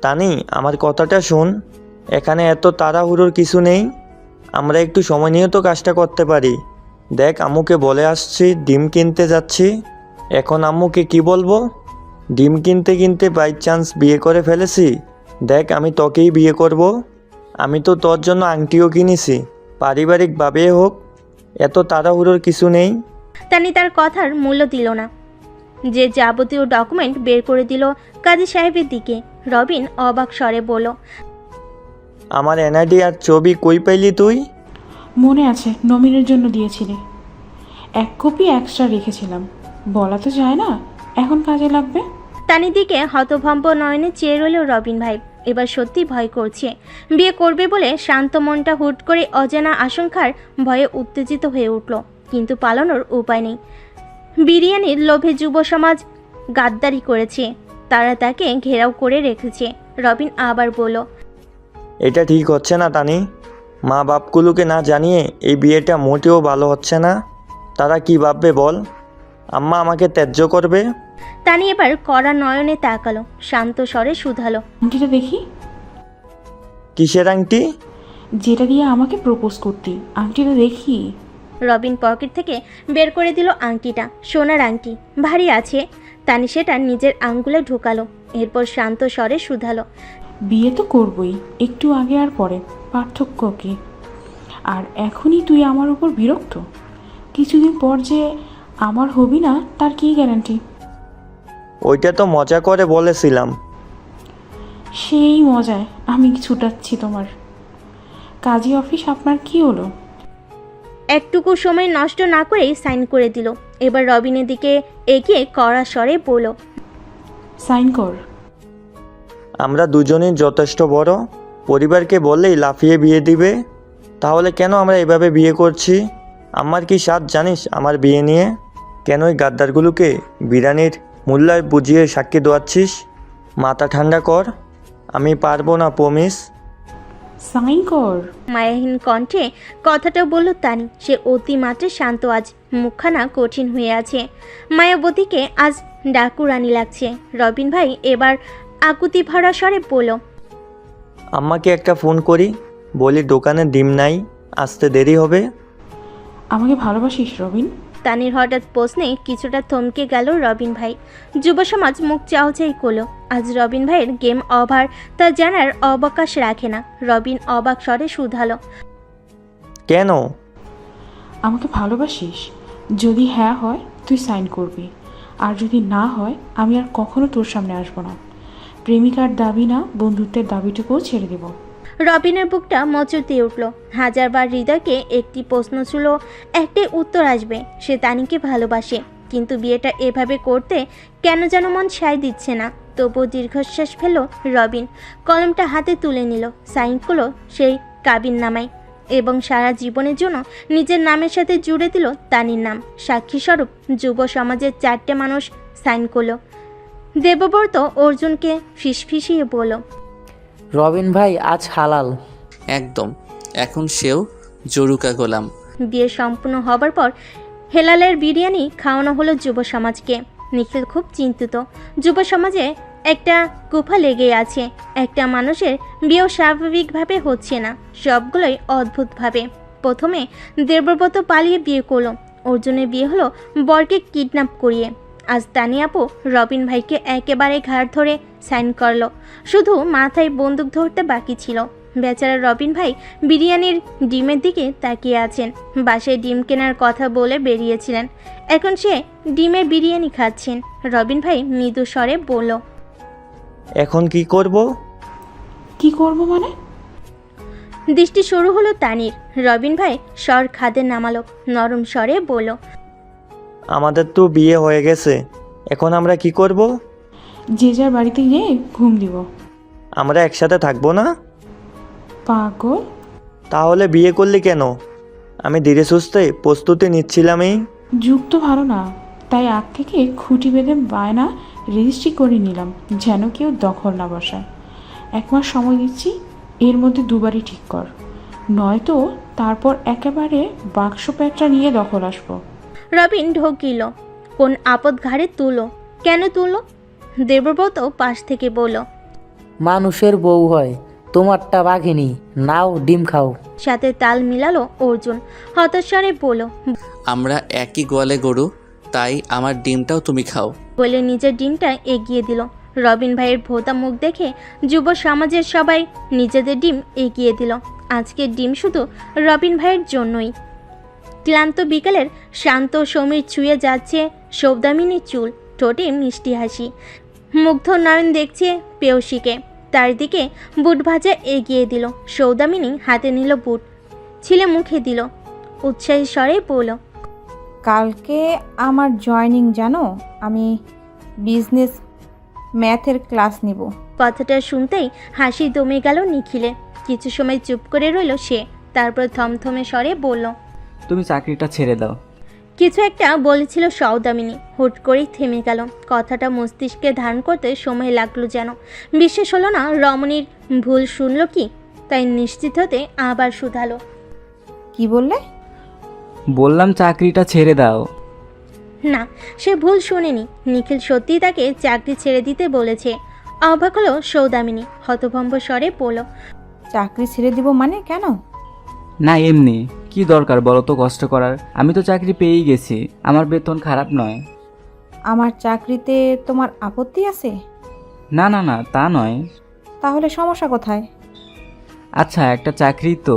তানি, আমার কথাটা শোন। এখানে এত তাড়াহুড়োর কিছু নেই। আমরা একটু সময় নিয়ে তো কাজটা করতে পারি। দেখ, আম্মুকে বলে আসছি ডিম কিনতে যাচ্ছি। এখন আম্মুকে কি বলবো? ডিম কিনতে কিনতে বাই চান্স বিয়ে করে ফেলেছি। দেখ, আমি তোকেই বিয়ে করব। আমি তো তোর জন্য আংটিও কিনেছি, পারিবারিকভাবে হোক। এত তাড়াহুড়োর কিছু নেই। তানি তার কথার মূল্য দিল না। যে যাবতীয় ডকুমেন্ট বের করে দিল কাজী সাহেবের দিকে। রবিন অবাক স্বরে বলল, আমার এনআইডি আর ছবি কই পাইলি তুই? মনে আছে, নমিনের জন্য দিয়েছিলে। 1 কপি এক্সট্রা রেখেছিলাম। বলা তো যায় না, এখন কাজে লাগবে। তানির দিকে হতভম্ব নয়নে চেয়ে রইল রবিন ভাই। এবার সত্যি ভয় করছে। বিয়ে করবে বলে শান্ত মনটা হুট করে অজানা আশঙ্কার ভয়ে উত্তেজিত হয়ে উঠল, কিন্তু পালানোর উপায় নেই। বিরিয়ানির লোভে যুব সমাজ গাদ্দারি করেছে, তারা তাকে ঘেরাও করে রেখেছে। রবিন আবার বলল, এটা ঠিক হচ্ছে না তানি। মা বাপগুলোকে না জানিয়ে এই বিয়েটা মোটেও ভালো হচ্ছে না। তারা কি ভাববে বল? আম্মা আমাকে ত্যায্য করবে। তানি এবার কড়া নয়নে তাকালো, শান্ত স্বরে শুধালো, আংটিটা দেখি। কিসের আংটি? যেটা দিয়ে আমাকে প্রপোজ করতি, আংটিটা দেখি। রবিন পকেট থেকে বের করে দিল আংটিটা। সোনার আংটি, ভারী আছে। তানি সেটা নিজের আঙ্গুলে ঢুকালো, এরপর শান্ত স্বরে শুধালো, বিয়ে তো করবই, একটু আগে আর পরে, পার্থক্য কি? আর এখনই তুই আমার উপর বিরক্ত? কিছুদিন পর যে আমার হবি না, তার কি গ্যারান্টি? ওইটা তো মজা করে বলেছিলাম। সেই মজায় আমি ছুটাচ্ছি তোমার। কাজী অফিস আপনার কি হলো? একটুকু সময় নষ্ট না করেই সাইন করে দিল। এবার রবিনের দিকে এগিয়ে কড়া স্বরে বলল, সাইন কর। আমরা দুজনেই যথেষ্ট বড়। পরিবারকে বললেই লাফিয়ে বিয়ে দিবে। তাহলে কেন আমরা এভাবে বিয়ে করছি? আমার কি স্বাদ জানিস আমার বিয়ে নিয়ে? কেন ওই গাদ্দারগুলোকে বিরিয়ানির মূল্যায় বুঝিয়ে সাক্ষী দোয়াচ্ছিস? মাথা ঠান্ডা কর। আমি পারবো না প্রমিস। সাইন কর। মায়াহীন কণ্ঠে কথাটা বলল তানি। সে অতিমাত্রে শান্ত, আজ মুখখানা কঠিন হয়ে আছে। মায়াবতীকে আজ ডাকুরানি লাগছে। রবিন ভাই এবার আকুতি ভরা স্বরে বলল, আম্মাকে একটা ফোন করি, বলি দোকানে ডিম নাই, আসতে দেরি হবে। আমাকে ভালোবাসিস রবিন? তানির হঠাৎ প্রশ্নে কিছুটা থমকে গেল রবিন ভাই। যুব সমাজ মুখ চাওচাই করলো। আজ রবিন ভাইয়ের গেম ওভার তা জানার অবকাশ রাখে না। রবিন অবাক স্বরে শুধালো, কেন? আমাকে ভালোবাসিস? যদি হ্যাঁ হয় তুই সাইন করবি, আর যদি না হয় আমি আর কখনো তোর সামনে আসবো না। প্রেমিকার দাবি না, বন্ধুত্বের দাবিটুকুও ছেড়ে দেব। রবিনের বুকটা মোচড় দিয়ে উঠল। হাজারবার হৃদয়কে একটি প্রশ্ন ছিল, একটি উত্তর আসবে। সে তানিকে ভালোবাসে, কিন্তু বিয়েটা এভাবে করতে কেন যেন মন সায় দিচ্ছে না। তবুও দীর্ঘশ্বাস ফেল রবিন। কলমটা হাতে তুলে নিল, সাইন করলো সেই কাবিন নামায় এবং সারা জীবনের জন্য নিজের নামের সাথে জুড়ে দিল তানির নাম। সাক্ষী স্বরূপ যুব সমাজের 4টে মানুষ সাইন করলো। দেবব্রত অর্জুনকে ফিসফিসিয়ে বলল, রবিন ভাই আজ হালাল। একদম। এখন সেও জরুকা গোলাম। বিয়ে সম্পূর্ণ হবার পর হেলালের বিরিয়ানি খাওয়ানো হলো যুব সমাজকে। নিখিল খুব চিন্তিত। যুব সমাজে একটা কুফা লেগেই আছে। একটা মানুষের বিয়েও স্বাভাবিকভাবে হচ্ছে না, সবগুলোই অদ্ভুতভাবে। প্রথমে দেবব্রত পালিয়ে বিয়ে করলো, অর্জুনের বিয়ে হলো বরকে কিডন্যাপ করিয়ে। আজ তানি আপু রবিন ভাইকে একেবারে ঘাড় ধরে সাইন করলো, শুধু মাথায় বন্দুক ধরতে বাকি ছিল। বেচারা রবিন ভাই বিরিয়ানির ডিমের দিকে তাকিয়ে আছেন। বাসায় ডিম কেনার কথা বলে বেরিয়েছিলেন, এখন সে ডিমের বিরিয়ানি খাচ্ছেন। রবিন ভাই মৃদু স্বরে বলল, এখন কি করব? কি করব মানে? দৃষ্টি শুরু হলো তানির। রবিন ভাই স্বর খাদে নামালো, নরম স্বরে বলল, আমাদের তো বিয়ে হয়ে গেছে, এখন আমরা কি করব? যে যার বাড়িতে গিয়ে ঘুম দিব। আমরা একসাথে থাকবো না? পাগল! তাহলে বিয়ে করলি কেন? আমি ধীরে সুস্থে প্রস্তুতি নিচ্ছিলামই। যুগ তো ভালো না, তাই আগ থেকে খুঁটি বেঁধে বায়না রেজিস্ট্রি করে নিলাম, যেন কেউ দখল না বসায়। 1 মাস সময় দিচ্ছি, এর মধ্যে দুবারই ঠিক কর, নয়তো তারপর একেবারে বাক্স প্যাটটা নিয়ে দখল আসবো। রবিন ঢোকিল, কোন আপদ ঘাড়ে তুলো? কেন তুলো? দেবব্রত পাশ থেকে বলল, মানুষের বউ হয়, তোমারটা বাঘিনী, নাও ডিম খাও। সাথে তাল মিলালো অর্জুন, হতাশারে বলল, আমরা একই গোয়ালে গরু, তাই আমার ডিমটাও তুমি খাও। বলে নিজের ডিমটা এগিয়ে দিল। রবিন ভাইয়ের ভোতা মুখ দেখে যুব সমাজের সবাই নিজেদের ডিম এগিয়ে দিল। আজকের ডিম শুধু রবিন ভাইয়ের জন্যই। ক্লান্ত বিকালের শান্ত সমীর ছুঁয়ে যাচ্ছে সৌদামিনীর চুল, ঠোঁটে মিষ্টি হাসি। মুগ্ধ নয়ন দেখছে পেয়সীকে, তার দিকে বুট ভাজা এগিয়ে দিল। সৌদামিনী হাতে নিল বুট, ছিলে মুখে দিল, উৎসাহী স্বরে বলল, কালকে আমার জয়েনিং, জানো? আমি বিজনেস ম্যাথের ক্লাস নিব। কথাটা শুনতেই হাসি দমে গেল নিখিলে। কিছু সময় চুপ করে রইল সে, তারপর থমথমে স্বরে বলল, তুমি চাকরিটা ছেড়ে দাও। কিছু একটা বলেছিল সৌদামিনী, হুট করেই থেমে গেল। কথাটা মস্তিষ্কে ধারণ করতে সময় লাগলো যেন। বিশ্বাস হলো না রমণীর ভুল শুনল কি, তাই নিশ্চিত হতে আবার শুধালো, কি বললে? বললাম চাকরিটা ছেড়ে দাও। না, সে ভুল শোনেনি। নিখিল সত্যিই তাকে চাকরি ছেড়ে দিতে বলেছে। অবাক হলো সৌদামিনী, হতভম্ব স্বরে বলল, চাকরি ছেড়ে দিব মানে? কেন? না এমনি, কি দরকার বলো তো কষ্ট করার? আমি তো চাকরি পেয়েই গেছি, আমার বেতন খারাপ নয়। আমার চাকরিতে তোমার আপত্তি আছে? না না না, তা নয়। তাহলে সমস্যা কোথায়? আচ্ছা, একটা চাকরি তো।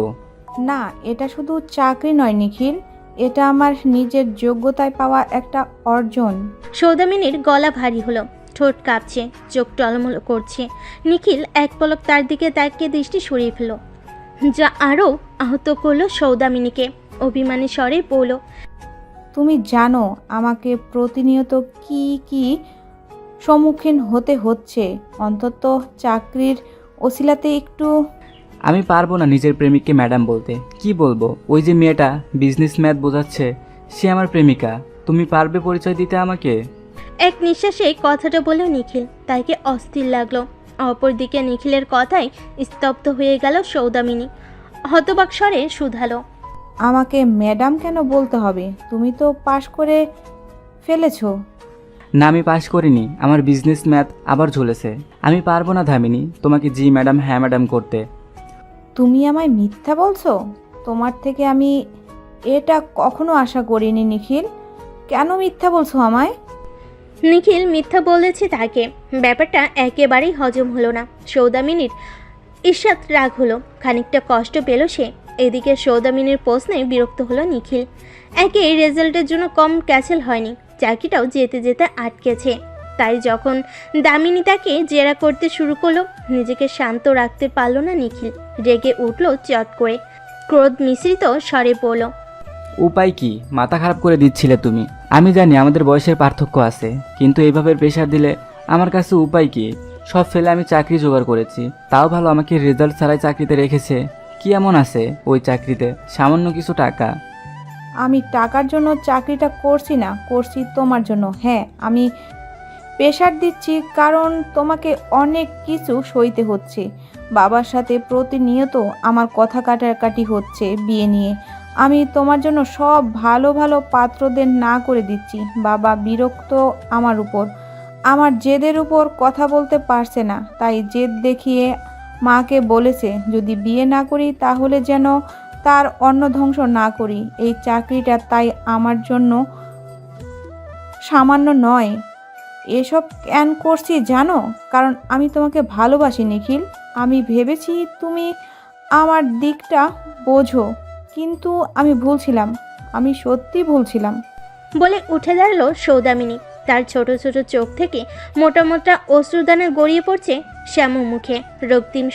না, এটা শুধু চাকরি নয় নিখিল, এটা আমার নিজের যোগ্যতায় পাওয়া একটা অর্জন। সৌদামিনীর গলা ভারী হলো, ঠোঁট কাঁপছে, চোখ টলমল করছে। নিখিল এক পলক তার দিকে তাকিয়ে দৃষ্টি সরিয়ে ফেল, যা আরও আহত করলো সৌদামিনীকে। অভিমানী স্বরে বলল, তুমি জানো আমাকে প্রতিনিয়ত কি কি সম্মুখীন হতে হচ্ছে, অন্তত চাকরির ওসিলাতে একটু। আমি পারবো না নিজের প্রেমিককে ম্যাডাম বলতে। কি বলবো? ওই যে মেয়েটা বিজনেস ম্যাথ বোঝাচ্ছে, সে আমার প্রেমিকা। তুমি পারবে পরিচয় দিতে আমাকে? এক নিঃশ্বাসে কথাটা বলল নিখিল, তাকে অস্থির লাগলো। অপরদিকে নিখিলের কথায় স্তব্ধ হয়ে গেল সৌদামিনী। হতবাক স্বরে শুধালো, আমাকে ম্যাডাম কেন বলতে হবে? তুমি তো পাশ করে ফেলেছো। না, আমি পাশ করিনি, আমার বিজনেস ম্যাথ আবার ঝুলেছে। আমি পারবো না ধামিনী তোমাকে জি ম্যাডাম হ্যাঁ ম্যাডাম করতে। তুমি আমায় মিথ্যা বলছো? তোমার থেকে আমি এটা কখনো আশা করিনি নিখিল। কেন মিথ্যা বলছো আমায়? নিখিল মিথ্যা বলেছে তাকে। ব্যাপারটা একেবারেই হজম হলো না সৌদামিনীর। ঈর্ষাত রাগ হলো, খানিকটা কষ্ট পেল সে। এদিকে সৌদামিনীর প্রশ্নে বিরক্ত হলো নিখিল। একে রেজাল্টের জন্য কম ক্যান্সেল হয়নি, চাকরিটাও যেতে যেতে আটকেছে। তাই যখন দামিনী তাকে জেরা করতে শুরু করলো, নিজেকে শান্ত রাখতে পারল না নিখিল। রেগে উঠল চট করে, ক্রোধ মিশ্রিত স্বরে বলল, উপায় কি? মাথা খারাপ করে দিচ্ছিলে তুমি। আমি জানি আমাদের বয়সের পার্থক্য আছে, কিন্তু এইভাবে প্রেশার দিলে আমার কাছে উপায় কি? সব ফেলে আমি চাকরি জোগাড় করেছি, তাও ভালো আমাকে রেজাল্ট ছাড়াই চাকরিতে রেখেছে। কি এমন আছে ওই চাকরিতে? সামান্য কিছু টাকা। আমি টাকার জন্য চাকরিটা করছি না, করছি তোমার জন্য। হ্যাঁ, আমি প্রেশার দিচ্ছি কারণ তোমাকে অনেক কিছু সইতে হচ্ছে। বাবার সাথে প্রতিনিয়ত আমার কথা কাটাকাটি হচ্ছে বিয়ে নিয়ে। আমি তোমার জন্য সব ভালো ভালো পাত্রদের না করে দিচ্ছি। বাবা বিরক্ত আমার উপর। আমার জেদের উপর কথা বলতে পারছে না, তাই জেদ দেখিয়ে মাকে বলেছে যদি বিয়ে না করি তাহলে যেন তার অন্ন ধ্বংস না করি। এই চাকরিটা তাই আমার জন্য সামান্য নয়। এসব কেন করছি জানো? কারণ আমি তোমাকে ভালোবাসি নিখিল। আমি ভেবেছি তুমি আমার দিকটা বোঝো, কিন্তু আমি ভুলছিলাম, আমি সত্যি ভুলছিলাম। বলে উঠে দাঁড়ালো সৌদামিনী। তার ছোট ছোট চোখ থেকে মোটা মোটা অশ্রুদানা গড়িয়ে পড়ছে শ্যাম মুখে। রক্তিম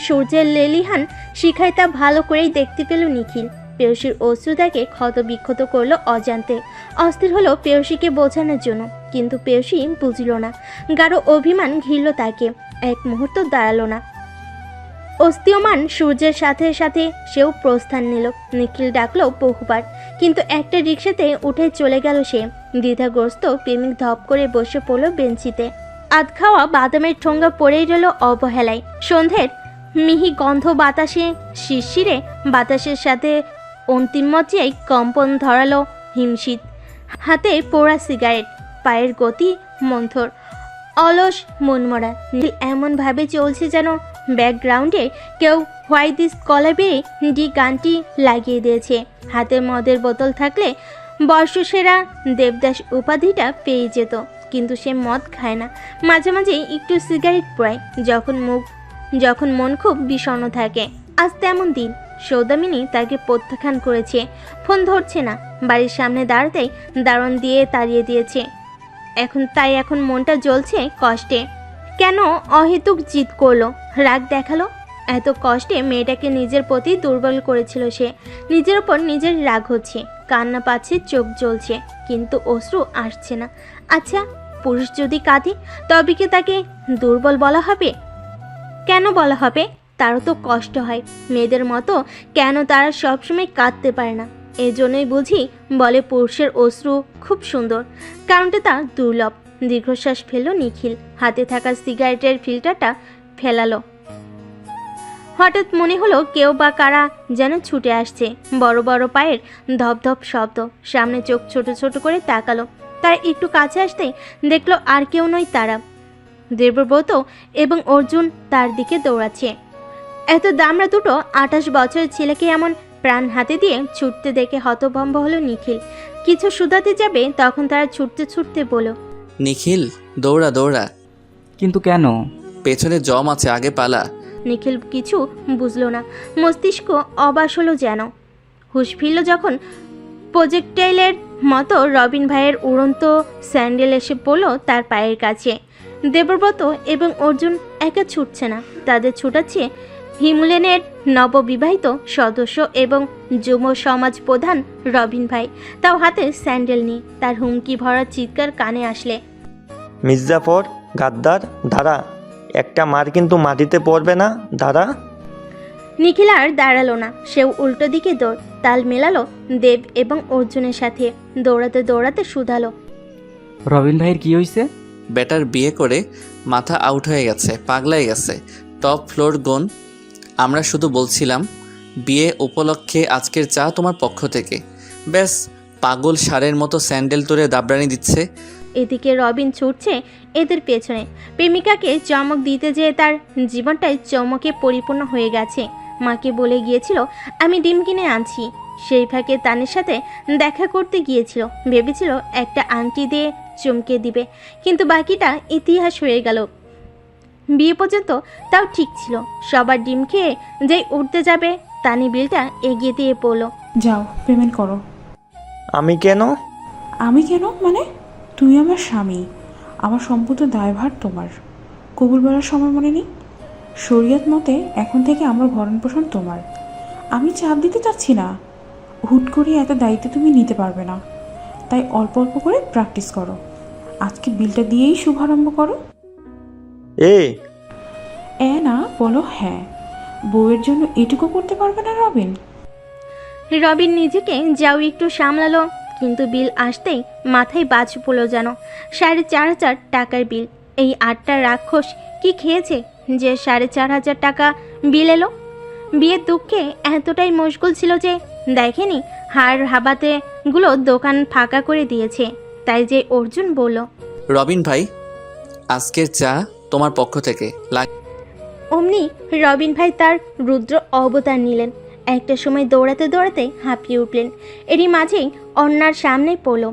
সূর্যের লেলিহান শিখায় তা ভালো করেই দেখতে পেল নিখিল। পেয়সীর অশ্রুদাকে ক্ষত বিক্ষত করলো অজান্তে। অস্থির হলো পেয়সীকে বোঝানোর জন্য, কিন্তু পেয়সী বুঝল না। গাঢ় অভিমান ঘিরল তাকে, এক মুহূর্ত দাঁড়ালো না। অস্তীয়মান সূর্যের সাথে সাথে সেও প্রস্থান নিল। নিখিল ডাকলো বহুবার, কিন্তু একটা রিকশাতে উঠে চলে গেল সে। দ্বিধাগ্রস্ত প্রেমিক ধপ করে বসে পড়ল বেঞ্চিতে। আধ খাওয়া বাদামের ঠোঙ্গা পড়েই রইল অবহেলায়। সন্ধ্যের মিহি গন্ধ বাতাসে শিরশিরে, বাতাসের সাথে অন্তিম মজ্জায় কম্পন ধরালো হিমশীত। হাতে পোড়া সিগারেট, পায়ের গতি মন্থর, অলস মনমরা। নীল এমনভাবে চলছে যেন ব্যাকগ্রাউন্ডে কেউ হোয়াই দিস কলার বেড়ে ডি গানটি লাগিয়ে দিয়েছে। হাতে মদের বোতল থাকলে বর্ষসেরা দেবদাস উপাধিটা পেয়ে যেত, কিন্তু সে মদ খায় না। মাঝে মাঝে একটু সিগারেট পোড়ায় যখন মন খুব বিষণ্ণ থাকে। আজ তেমন দিন। সৌদামিনী তাকে প্রত্যাখ্যান করেছে, ফোন ধরছে না। বাড়ির সামনে দাঁড়াতেই দারণ দিয়ে তাড়িয়ে দিয়েছে। এখন মনটা জ্বলছে কষ্টে। কেন অহেতুক জিদ করলো, রাগ দেখালো? এত কষ্টে মেয়েটাকে নিজের প্রতি দুর্বল করেছিল সে। নিজের ওপর নিজের রাগ হচ্ছে, কান্না পাচ্ছে, চোখ জ্বলছে, কিন্তু অশ্রু আসছে না। আচ্ছা, পুরুষ যদি কাঁদে তবে কি তাকে দুর্বল বলা হবে? কেন বলা হবে? তারও তো কষ্ট হয়। মেয়েদের মতো কেন তারা সবসময় কাঁদতে পারে না? এজন্যই বুঝি বলে পুরুষের অশ্রু খুব সুন্দর, কারণটা তার দুর্লভ। দীর্ঘশ্বাস ফেলল নিখিল, হাতে থাকা সিগারেটের ফিল্টারটা ফেলালো। হঠাৎ মনে হলো কেউ বা কারা যেন ছুটে আসছে। বড় বড় পায়ের ধপধপ শব্দ। সামনে চোখ ছোট ছোট করে তাকালো। তার একটু কাছে আসতেই দেখলো আর কেউ নয়, তারা দেবব্রত এবং অর্জুন তার দিকে দৌড়াচ্ছে। এত দামড়া দুটো 28 বছরের ছেলেকে এমন প্রাণ হাতে দিয়ে ছুটতে দেখে হতভম্ব হলো নিখিল। কিছু শুধাতে যাবে তখন তারা ছুটতে ছুটতে বলো, নিখিল দৌড়া দৌড়া। কিন্তু কেন? পেছনে জম আছে, আগে পালা। নিখিল কিছু বুঝলো না। মস্তিষ্ক অবাস হলো যেন। হুঁশ ফিরল যখন প্রজেক্টাইলের মতো রবিন ভাইয়ের উড়ন্ত স্যান্ডেল এসে পড়ল তার পায়ের কাছে। দেবব্রত এবং অর্জুন একা ছুটছে না, তাদের ছুটাচ্ছে হিমলেনের নববিবাহিত সদস্য এবং যুব সমাজ প্রধান রবিন ভাই, তাও হাতে স্যান্ডেল নিয়ে। তার হুমকি ভরা চিৎকার কানে আসলে, মির্জাফর গাদ্দার, দাঁড়া, একটা মার কিন্তু মাটিতে পড়বে না, দাঁড়া। নিখিল আর দাঁড়ালো না, সেও উল্টো দিকে দৌড়। তাল মেলালো দেব এবং অর্জুনের সাথে। দৌড়াতে দৌড়াতে শুধালো, রবিন ভাইয়ের কি হয়েছে? বেটার বিয়ে করে মাথা আউট হয়ে গেছে, পাগলাই গেছে, টপ ফ্লোর গন। আমরা শুধু বলছিলাম বিয়ে উপলক্ষে আজকের চা তোমার পক্ষ থেকে। ব্যাস, পাগল ষাঁড়ের মতো স্যান্ডেল তুলে দাবরানি দিচ্ছে। এদিকে রবিন ছুটছে এদের পেছনে। প্রেমিকাকে চমক দিতে যেয়ে তার জীবনটাই চমকে পরিপূর্ণ হয়ে গেছে। মাকে বলে গিয়েছিল আমি ডিম কিনে আনছি। সেই ফাঁকে তানের সাথে দেখা করতে গিয়েছিল, ভেবেছিল একটা আংটি দিয়ে চমকে দিবে, কিন্তু বাকিটা ইতিহাস হয়ে গেল। বিয়ে পর্যন্ত তাও ঠিক ছিল। সবার ডিম খেয়ে যেই উঠতে যাবে তানি বিলটা এগিয়ে দিয়ে পড়ল, যাও পেমেন্ট করো। আমি কেন? আমি কেন মানে? তুমি আমার স্বামী, আমার সম্পূর্ণ দায়ভার তোমার। কবুল বলার সময় মনে নেই? শরীয়ত মতে এখন থেকে আমার ভরণ পোষণ তোমার। আমি চাপ দিতে চাচ্ছি না, হুট করে এত দায়িত্ব তুমি নিতে পারবে না, তাই অল্প অল্প করে প্র্যাকটিস করো। আজকে বিলটা দিয়েই শুভারম্ভ করো। না বলো হ্যাঁ। বউয়ের জন্য এটুকু করতে পারবে না রবিন? রবিন নিজেকে যাও একটু সামলালো, কিন্তু বিল আসতেই মাথায় বাজ পড়ল যেন। 4,500 টাকার বিল। এই 8টা রাক্ষস কি খেয়েছে যে 4,500 টাকা বিল এলো? বিয়ের দুঃখে এতটাই মশগুল ছিল যে দেখেনি হাড় হাবাতে গুলো দোকান ফাঁকা করে দিয়েছে। তাই যে অর্জুন বলল, রবিন ভাই, আজকের চা তোমার পক্ষ থেকে। অমনি রবিন ভাই তার রুদ্র অবতার নিলেন। একটা সময় দৌড়াতে দৌড়াতে হাঁপিয়ে উঠলেন। এরই মাঝেই অন্যার সামনে পড়ল।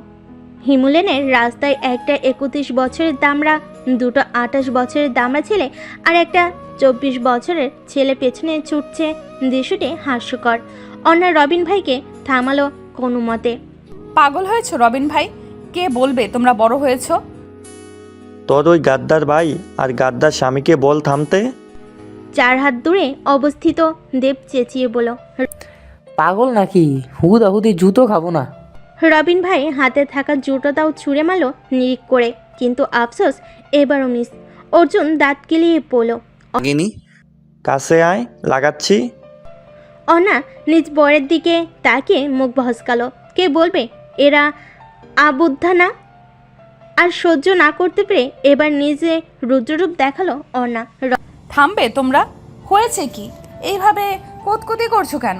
হিমুলেনের রাস্তায় একটা 31 বছরের দামড়া, দুটো 28 বছরের দামড়া ছেলে আর একটা 24 বছরের ছেলে পেছনে ছুটছে। দৃশ্যটি হাস্যকর। অন্যা রবিন ভাইকে থামালো কোনো মতে। পাগল হয়েছো রবিন ভাই? কে বলবে তোমরা বড় হয়েছো? তোর ওই গাদ্দার ভাই আর গাদ্দার স্বামীকে বল থামতে। 4 হাত দূরে অবস্থিত দেব চেঁচিয়ে বলল। পাগল নাকি? হুদাহুদি জুতো খাবো না। রবিন ভাই হাতে থাকা জুতোটাও ছুঁড়ে মারল নিরিক করে, কিন্তু আফসোস এবারও মিস। অর্জুন দাঁত কিলিয়ে পড়ল। গিনি, কাছে আয়, লাগাচ্ছি। অনা নিজ বরের দিকে তাকিয়ে মুখ ভসকালো। কে বলবে এরা আবুদ্ধা না? আর সহ্য না করতে পেরে এবার নিজে রুদ্ররূপ দেখালো অনা। থামবে তোমরা? হয়েছে কি? এইভাবে কোতকুতি করছো কেন?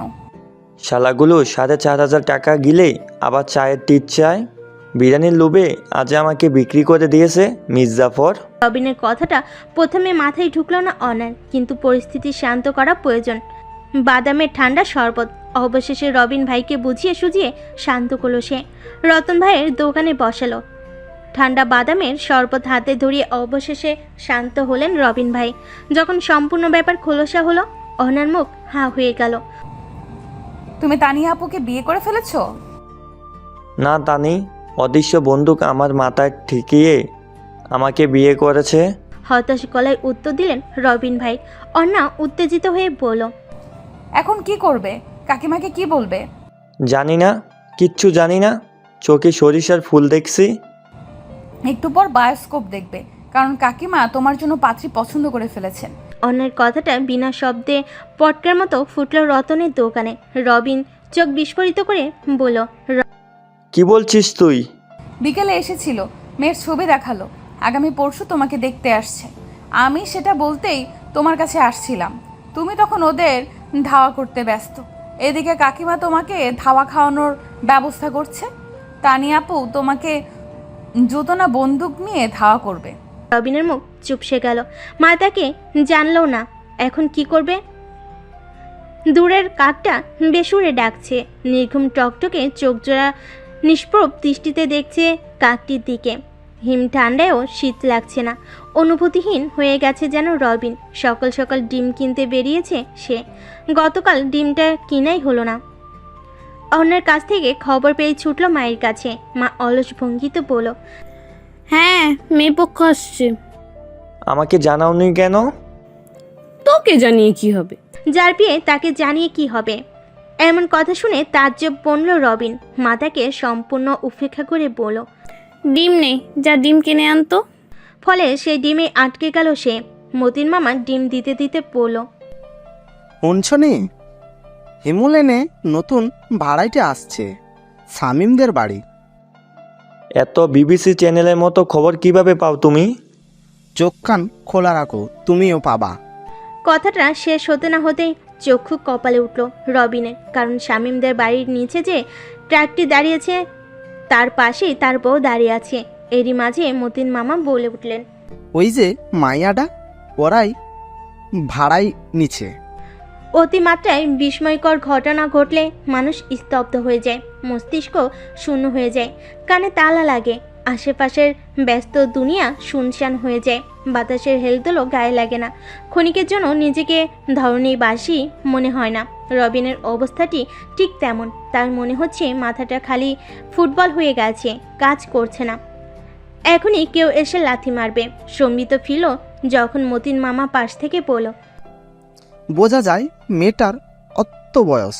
শালাগুলো 4,500 টাকা গিলে আবার চায়ের টিট চায়। বিরিয়ানির লোভে আজ আমাকে বিক্রি করে দিয়েছে মির্জাফর। রবিনের কথাটা প্রথমে মাথায় ঢুকলো না অনার, কিন্তু পরিস্থিতি শান্ত করা প্রয়োজন। বাদামের ঠান্ডা শরবত অবশেষে রবিন ভাইকে বুঝিয়ে সুঝিয়ে শান্ত করলো সে। রতন ভাইয়ের দোকানে বসালো। ঠান্ডা বাদামের শরবত হাতে ধরিয়ে অবশেষে শান্ত হলেন রবিন ভাই। যখন সম্পূর্ণ ব্যাপার খোলসা হলো, অনার মুখ হাঁ হয়ে গেল। তুমি তানিয়া আপুকে বিয়ে করে ফেলেছো? না তানি, অদৃশ্য বন্দুক আমার মাথায় ঠেকিয়ে আমাকে বিয়ে করেছে। হতাশ গলায় উত্তর দিলেন রবিন ভাই। অন্না উত্তেজিত হয়ে বলল, এখন কি করবে? কাকিমাকে কি বলবে? জানি না, কিচ্ছু জানি না। চোখে সরিষার ফুল দেখছি। একটু পর বায়োস্কোপ দেখবে, কারণ কাকিমা তোমার জন্য পাত্রী পছন্দ করে ফেলেছেন। অন্যের কথাটা বিনা শব্দে পটকার মতো ফুটল রতনের দোকানে। রবিন চোখ বিস্ফোরিত করে বলল, কি বলছিস তুই? বিকেলে এসেছিল, মেয়ের ছবি দেখালো, আগামী পরশু তোমাকে দেখতে আসছে। আমি সেটা বলতেই তোমার কাছে আসছিলাম, তুমি তখন ওদের ধাওয়া করতে ব্যস্ত। এদিকে কাকিমা তোমাকে ধাওয়া খাওয়ানোর ব্যবস্থা করছে। তানিয়া আপু তোমাকে জুতো না বন্দুক নিয়ে ধাওয়া করবে। রবিনের মুখ চুপসে গেল। মা তাকে জানলো না এখন কি করবে। দূরের কাকটা বেসুরে ডাকছে। নির্ঘুম টকটকে চোখ জোড়া নিষ্প্রভ দৃষ্টিতে দেখছে কাকটির দিকে। হিম ঠান্ডায়ও শীত লাগছে না, অনুভূতিহীন হয়ে গেছে যেন রবিন। সকাল সকাল ডিম কিনতে বেরিয়েছে সে, গতকাল ডিমটা কিনাই হলো না। অন্যের কাছ থেকে খবর পেয়ে ছুটল মায়ের কাছে। মা অলস ভঙ্গিতে বলল, হ্যাঁ, মেয়ে পক্ষ আসছে। আমাকে জানাওনি কেন? তোকে জানিয়ে কি হবে? যার বিয়ে তাকে জানিয়ে কি হবে? এমন কথা শুনে তাজ্জব বনল রবিন। মাতাকে সম্পূর্ণ উপেক্ষা করে বলল, ডিম নেই, যা ডিম কিনে আনতো। ফলে সেই ডিমে আটকে গেল সে। মতিন মামা ডিম দিতে দিতে বলল, শুনছনি, হিমুলেনে নতুন ভাড়াইটে আসছে, শামিমদের বাড়ি। এত বিবিসি চ্যানেলের মতো খবর কিভাবে পাও তুমি? চোখ কান খোলা রাখো, তুমিও পাবা। কথাটা শেষ হতে না হতেই চক্ষু কপালে উঠল রবিনের। কারণ শামিমদের বাড়ির নিচে যে ট্রাকটি দাঁড়িয়েছে তার পাশেই তার বউ দাঁড়িয়ে আছে। এরই মাঝে মতিন মামা বলে উঠলেন, ওই যে মাইয়াডা, ওরাই ভাড়াই নিচ্ছে। অতিমাত্রায় বিস্ময়কর ঘটনা ঘটলে মানুষ স্তব্ধ হয়ে যায়, মস্তিষ্ক শূন্য হয়ে যায়, কানে তালা লাগে, আশেপাশের ব্যস্ত দুনিয়া শুনশান হয়ে যায়, বাতাসের হেলদোলও গায়ে লাগে না। ক্ষণিকের জন্য নিজেকে ধরণীবাসী মনে হয় না। রবিনের অবস্থাটি ঠিক তেমন। তার মনে হচ্ছে মাথাটা খালি ফুটবল হয়ে গেছে, কাজ করছে না। এখনই কেউ এসে লাথি মারবে। সম্বিত ফিল যখন মতিন মামা পাশ থেকে বলল, বোঝা যায় মেয়েটার অত বয়স।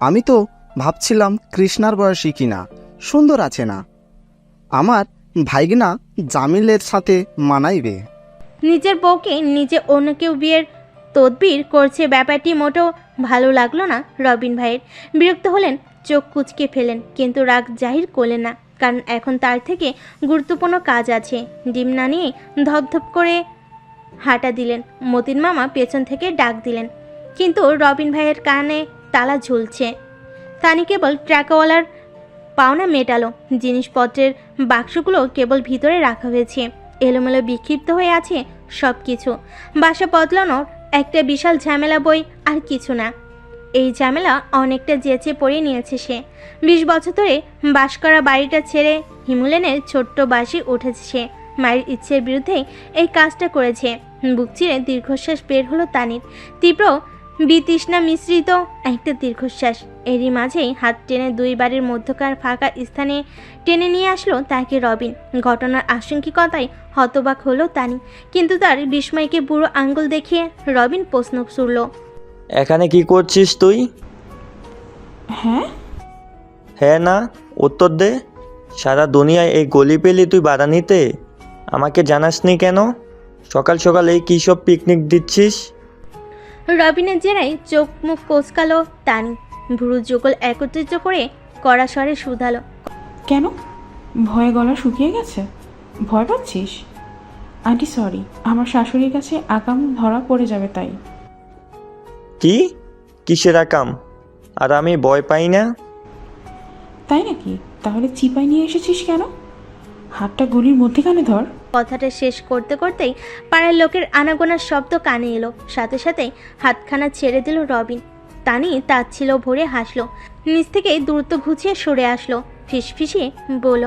আমি তো ভাবছিলাম কৃষ্ণার বয়সী কিনা, সুন্দর আছে না। আমার ভাইগনা জামিলের সাথে মানাইবে। নিজের বউকে নিজে অন্য কেউ বিয়ের তদবির করছে, ব্যাপারটি মোটেও ভালো লাগলো না রবিন ভাইয়ের। বিরক্ত হলেন, চোখ কুঁচকে ফেলেন, কিন্তু রাগ জাহির করলেন না, কারণ এখন তার থেকে গুরুত্বপূর্ণ কাজ আছে। ডিম না নিয়ে ধপধপ করে হাঁটা দিলেন। মতিন মামা পেছন থেকে ডাক দিলেন, কিন্তু রবিন ভাইয়ের কানে তালা ঝুলছে। তানি কেবল ট্রাকওয়ালার পাওনা মেটালো। জিনিসপত্রের বাক্সগুলো কেবল ভিতরে রাখা হয়েছে, এলোমেলো বিক্ষিপ্ত হয়ে আছে সব কিছু। বাসা বদলানোর একটা বিশাল ঝামেলা বই আর কিছু না। এই ঝামেলা অনেকটা যেচে পড়ে নিয়েছে সে। 20 বছর ধরে বাস করা বাড়িটা ছেড়ে হিমুলেনের ছোট্ট বাসে উঠেছে সে। মায়ের ইচ্ছের বিরুদ্ধে এই কাজটা করেছে। বুক চিরে দীর্ঘশ্বাস বের হলো তানির, তীব্র বিতৃষ্ণা মিশ্রিত একটা দীর্ঘশ্বাস। এরই মাঝেই হাত টেনে 2 বাড়ির মধ্যকার ফাঁকা স্থানে টেনে নিয়ে আসলো তাকে রবিন। ঘটনার আশঙ্কিকতায় হতবাক হলো তানি, কিন্তু তার বিস্ময়কে বুড়ো আঙ্গুল দেখিয়ে রবিন প্রশ্ন ছুড়ল, এখানে কি করছিস তুই? হ্যাঁ, হ্যাঁ না উত্তর দে। সারা দুনিয়ায় এই গলি পেলি তুই বাধা নিতে, আমাকে জানাসনি কেন? সকাল সকাল এই কী সব পিকনিক দিচ্ছিস? রবিনের জেরায় চোখ মুখ কোঁচকালো তানি, ভুরু যুগল একত্রিত করে কড়া স্বরে শুধালো, কেন? ভয়ে গলা শুকিয়ে গেছে? ভয় পাচ্ছিস? আন্টি সরি, আমার শাশুড়ির কাছে আগাম ধরা পড়ে যাবে তাই। কি? কিসের আকাম? আর আমি ভয় পাই না? তাই নাকি? তাহলে চিপাই নিয়ে এসেছিস কেন? হাতটা গুলির মধ্যেখানে ধর। কথাটা শেষ করতে করতেই পাড়ার লোকের আনাগোনার শব্দ কানে এলো। সাথে সাথেই হাতখানা ছেড়ে দিল রবিন। তানি তাচ্ছিল ভরে হাসলো, নিচ থেকে দ্রুত ঘুচিয়ে সরে আসলো, ফিসফিসিয়ে বলল,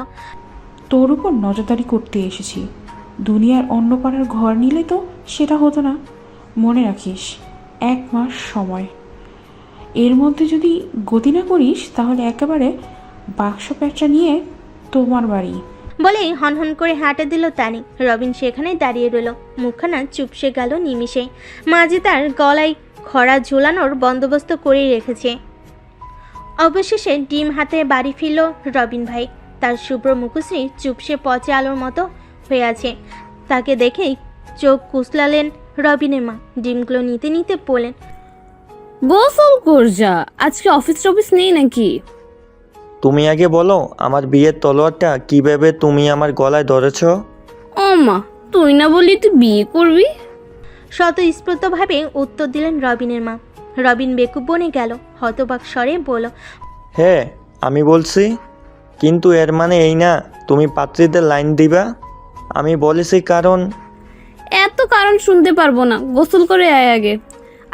তোর উপর নজরদারি করতে এসেছি। দুনিয়ার অন্য পাড়ার ঘর নিলে তো সেটা হতো না। মনে রাখিস, 1 মাস সময়। এর মধ্যে যদি গতি না করিস তাহলে একেবারে বাক্স প্যাঁচা নিয়ে তোমার বাড়ি। বলেই হনহন করে হাঁটা দিল তানি। রবিন সেখানেই দাঁড়িয়ে রইল, মুখখানা চুপসে গেল নিমিষে। মাঝে তার গলায় খড়া ঝোলানোর বন্দোবস্ত করেই রেখেছে। অবশেষে ডিম হাতে বাড়ি ফিরল রবিন ভাই। তার শুভ্র মুখশ্রী চুপসে পচে আলোর মতো হয়ে আছে। তাকে দেখেই চোখ কুচলালেন রবিনের মা। ডিমগুলো নিতে নিতে বললেন, গোসল কর যা, আজকে অফিস টফিস নেই নাকি? তুমি আগে বলো, আমার বিয়ের তলোয়ারটা কী ভেবে তুমি আমার গলায় ধরেছ? ও মা, তুই না বললি তুই বিয়ে করবি? স্বতঃস্ফূর্তভাবে উত্তর দিলেন রবিনের মা। রবিন বেকুব বনে গেল, হতবাক স্বরে বলল, হ্যাঁ আমি বলছি, কিন্তু এর মানে এই না তুমি পাত্রীদের লাইন দিবা। আমি বলেছি কারণ। এত কারণ শুনতে পারবো না, গোসল করে আয় আগে।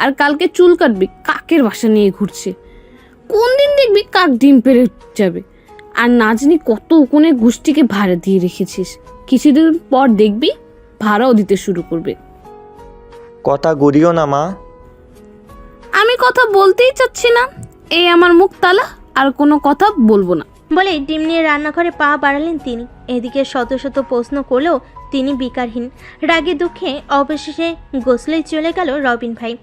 আর কালকে চুল কাটবি, কাকের বাসা নিয়ে ঘুরছে। কোন দিন দেখবি কাক ডিম পেড়ে যাবে। আর না জানি কত উকুনের গোষ্ঠীকে ভাড়া দিয়ে রেখেছিস, কিছুদিন পর দেখবি ভাড়াও দিতে শুরু করবে। কথা গড়িও না মা। আমি কথা বলতেই চাচ্ছি না, এই আমার মুখ তালা, আর কোনো কথা বলবো না। বলে ডিম নিয়ে রান্নাঘরে পা বাড়ালেন তিনি। এদিকে শত শত প্রশ্ন করলেও তিনি বিকারহীন। রাগে দুঃখে অবশেষে গোসলে চলে গেল রবিন ভাই।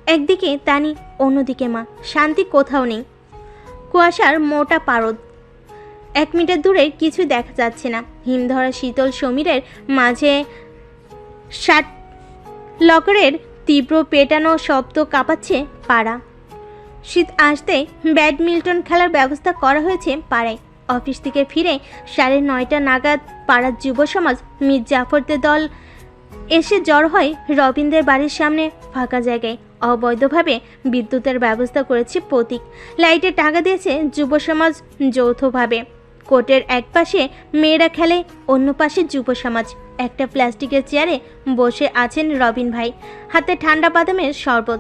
একদিকে তানি, অন্যদিকে মা। শান্তি কোথাও নেই। কুয়াশার মোটা পারদ, 1 মিটার দূরে কিছু দেখা যাচ্ছে না। হিমধরা শীতল সমীরের মাঝে ষাট লকরের তীব্র পেটানো শব্দ কাঁপাচ্ছে পাড়া। শীত আসতে ব্যাডমিন্টন খেলার ব্যবস্থা করা হয়েছে পাড়ায়। অফিস থেকে ফিরে 9:30 নাগাদ পাড়ার যুব সমাজ মীর জাফরদের দল এসে জড় হয় রবিনদের বাড়ির সামনে ফাঁকা জায়গায়। অবৈধভাবে বিদ্যুতের ব্যবস্থা করেছে প্রতীক। লাইটে টাকা দিয়েছে যুব সমাজ যৌথভাবে। কোর্টের এক পাশে মেয়েরা খেলে, অন্য পাশে যুব সমাজ। একটা প্লাস্টিকের চেয়ারে বসে আছেন রবিন ভাই, হাতে ঠান্ডা বাদামের শরবত।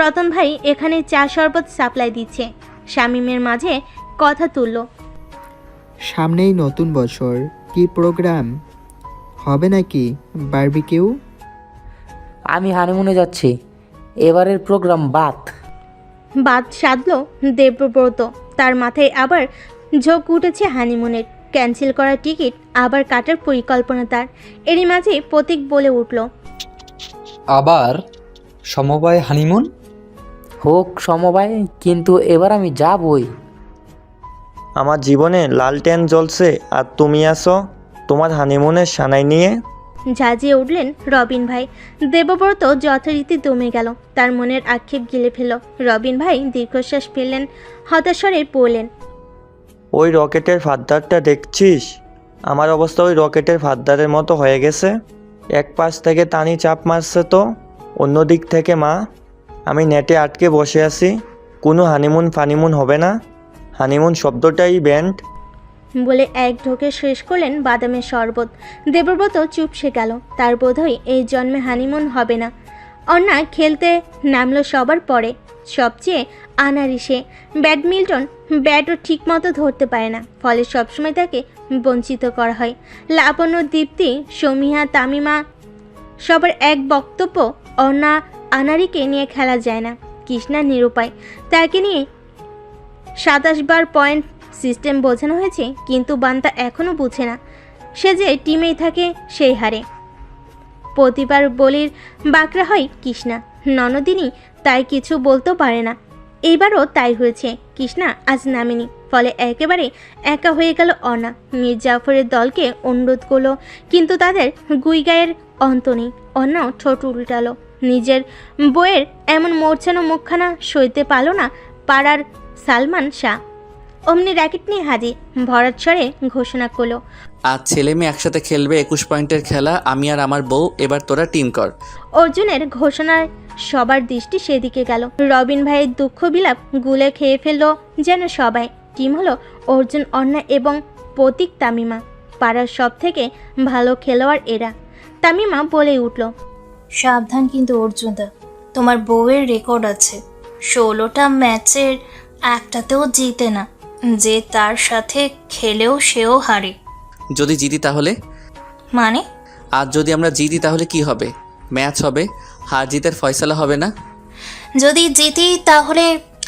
রতন ভাই এখানে চা শরবত সাপ্লাই দিচ্ছে। শামীমের মাঝে কথা তুলল, সামনেই নতুন বছর, কি প্রোগ্রাম হবে নাকি? বারবিকিউ? আমি হানিমুনে যাচ্ছি, এবারের প্রোগ্রাম বাদ। বাদ সাধল দেবব্রত। তার মাথায় আবার ঝোঁক উঠেছে হানিমুনের। ক্যান্সেল করা টিকিট আবার কাটার পরিকল্পনা তার। এরই মাঝে প্রতীক বলে উঠল, আবার সমবায় হানিমুন? হোক সমবায়, কিন্তু এবার আমি যাবই। আমার জীবনে লালটেন জ্বলছে আর তুমি আসো তোমার হানিমুনের সানাই নিয়ে। ঝাঁঝিয়ে উঠলেন রবিন ভাই। দেবব্রত যথারীতি দমে গেল, তার মনের আক্ষেপ গিলে ফেল। রবিন ভাই দীর্ঘশ্বাস ফেললেন, হতাশরে পড়লেন, ওই রকেটের ফাদ্দারটা দেখছিস? আমার অবস্থা ওই রকেটের ফাদ্দারের মতো হয়ে গেছে। এক পাশ থেকে টানি চাপ মারছে তো অন্য দিক থেকে মা। আমি নেটে আটকে বসে আছি, কোনো হানিমুন ফানিমুন হবে না। হানিমুন শব্দটাই ব্যান্ড। বলে এক ঢোকে শেষ করলেন বাদামের শরবত। দেবব্রত চুপসে গেল। তার বোধহয় এই জন্মে হানিমুন হবে না। অন্না খেলতে নামলো সবার পরে। সবচেয়ে আনাড়ি সে। ব্যাডমিন্টন ব্যাটও ঠিকমতো ধরতে পারে না, ফলে সবসময় তাকে বঞ্চিত করা হয়। লাবণ্য, দীপ্তি, সমীহা, তামিমা সবার এক বক্তব্য, অন্না আনাড়িকে নিয়ে খেলা যায় না। কৃষ্ণা নিরুপায়। তাকে নিয়ে 27 বার পয়েন্ট সিস্টেম বোঝানো হয়েছে, কিন্তু বান্তা এখনও বুঝে না। সে যে টিমেই থাকে সেই হারে। প্রতিবার বলির বাকরা হয় কৃষ্ণা। ননদিনী তাই কিছু বলতেও পারে না। এইবারও তাই হয়েছে। কৃষ্ণা আজ নামেনি, ফলে একেবারে একা হয়ে গেল অনা। মীর জাফরের দলকে অনুরোধ করলো, কিন্তু তাদের গুইগায়ের অন্ত নেই। অন্যাও ঠোঁট উল্টালো। নিজের বইয়ের এমন মোর্ছানো মুখখানা সইতে পারল না পাড়ার সালমান শাহ। অমনি র্যাকেট নিয়ে হাজির। ভরাট স্বরে ঘোষণা করলো, আজ ছেলে মেয়ে একসাথে খেলবে 21 পয়েন্টের খেলা, আমি আর আমার বউ, এবার তোরা টিম কর। অর্জুনের ঘোষণায় সবার দৃষ্টি সেদিকে গেল। রবিন ভাইয়ের দুঃখ বিলাপ গুলে খেয়ে ফেললো যেন সবাই। টিম হলো অর্জুন, অন্না এবং প্রতীক, তামিমা। পাড়ার সব থেকে ভালো খেলোয়াড় এরা। তামিমা বলে উঠল, সাবধান কিন্তু অর্জুনদা, তোমার বউয়ের রেকর্ড আছে 16টা ম্যাচের একটাতেও জিতে না। যে তার সাথে খেলেও সেও হারে। যদি জিতি তাহলে? মানে? আজ যদি আমরা জিতি তাহলে কি হবে? ম্যাচ হবে, হার জিতের ফয়সালা হবে না? যদি জিতি তাহলে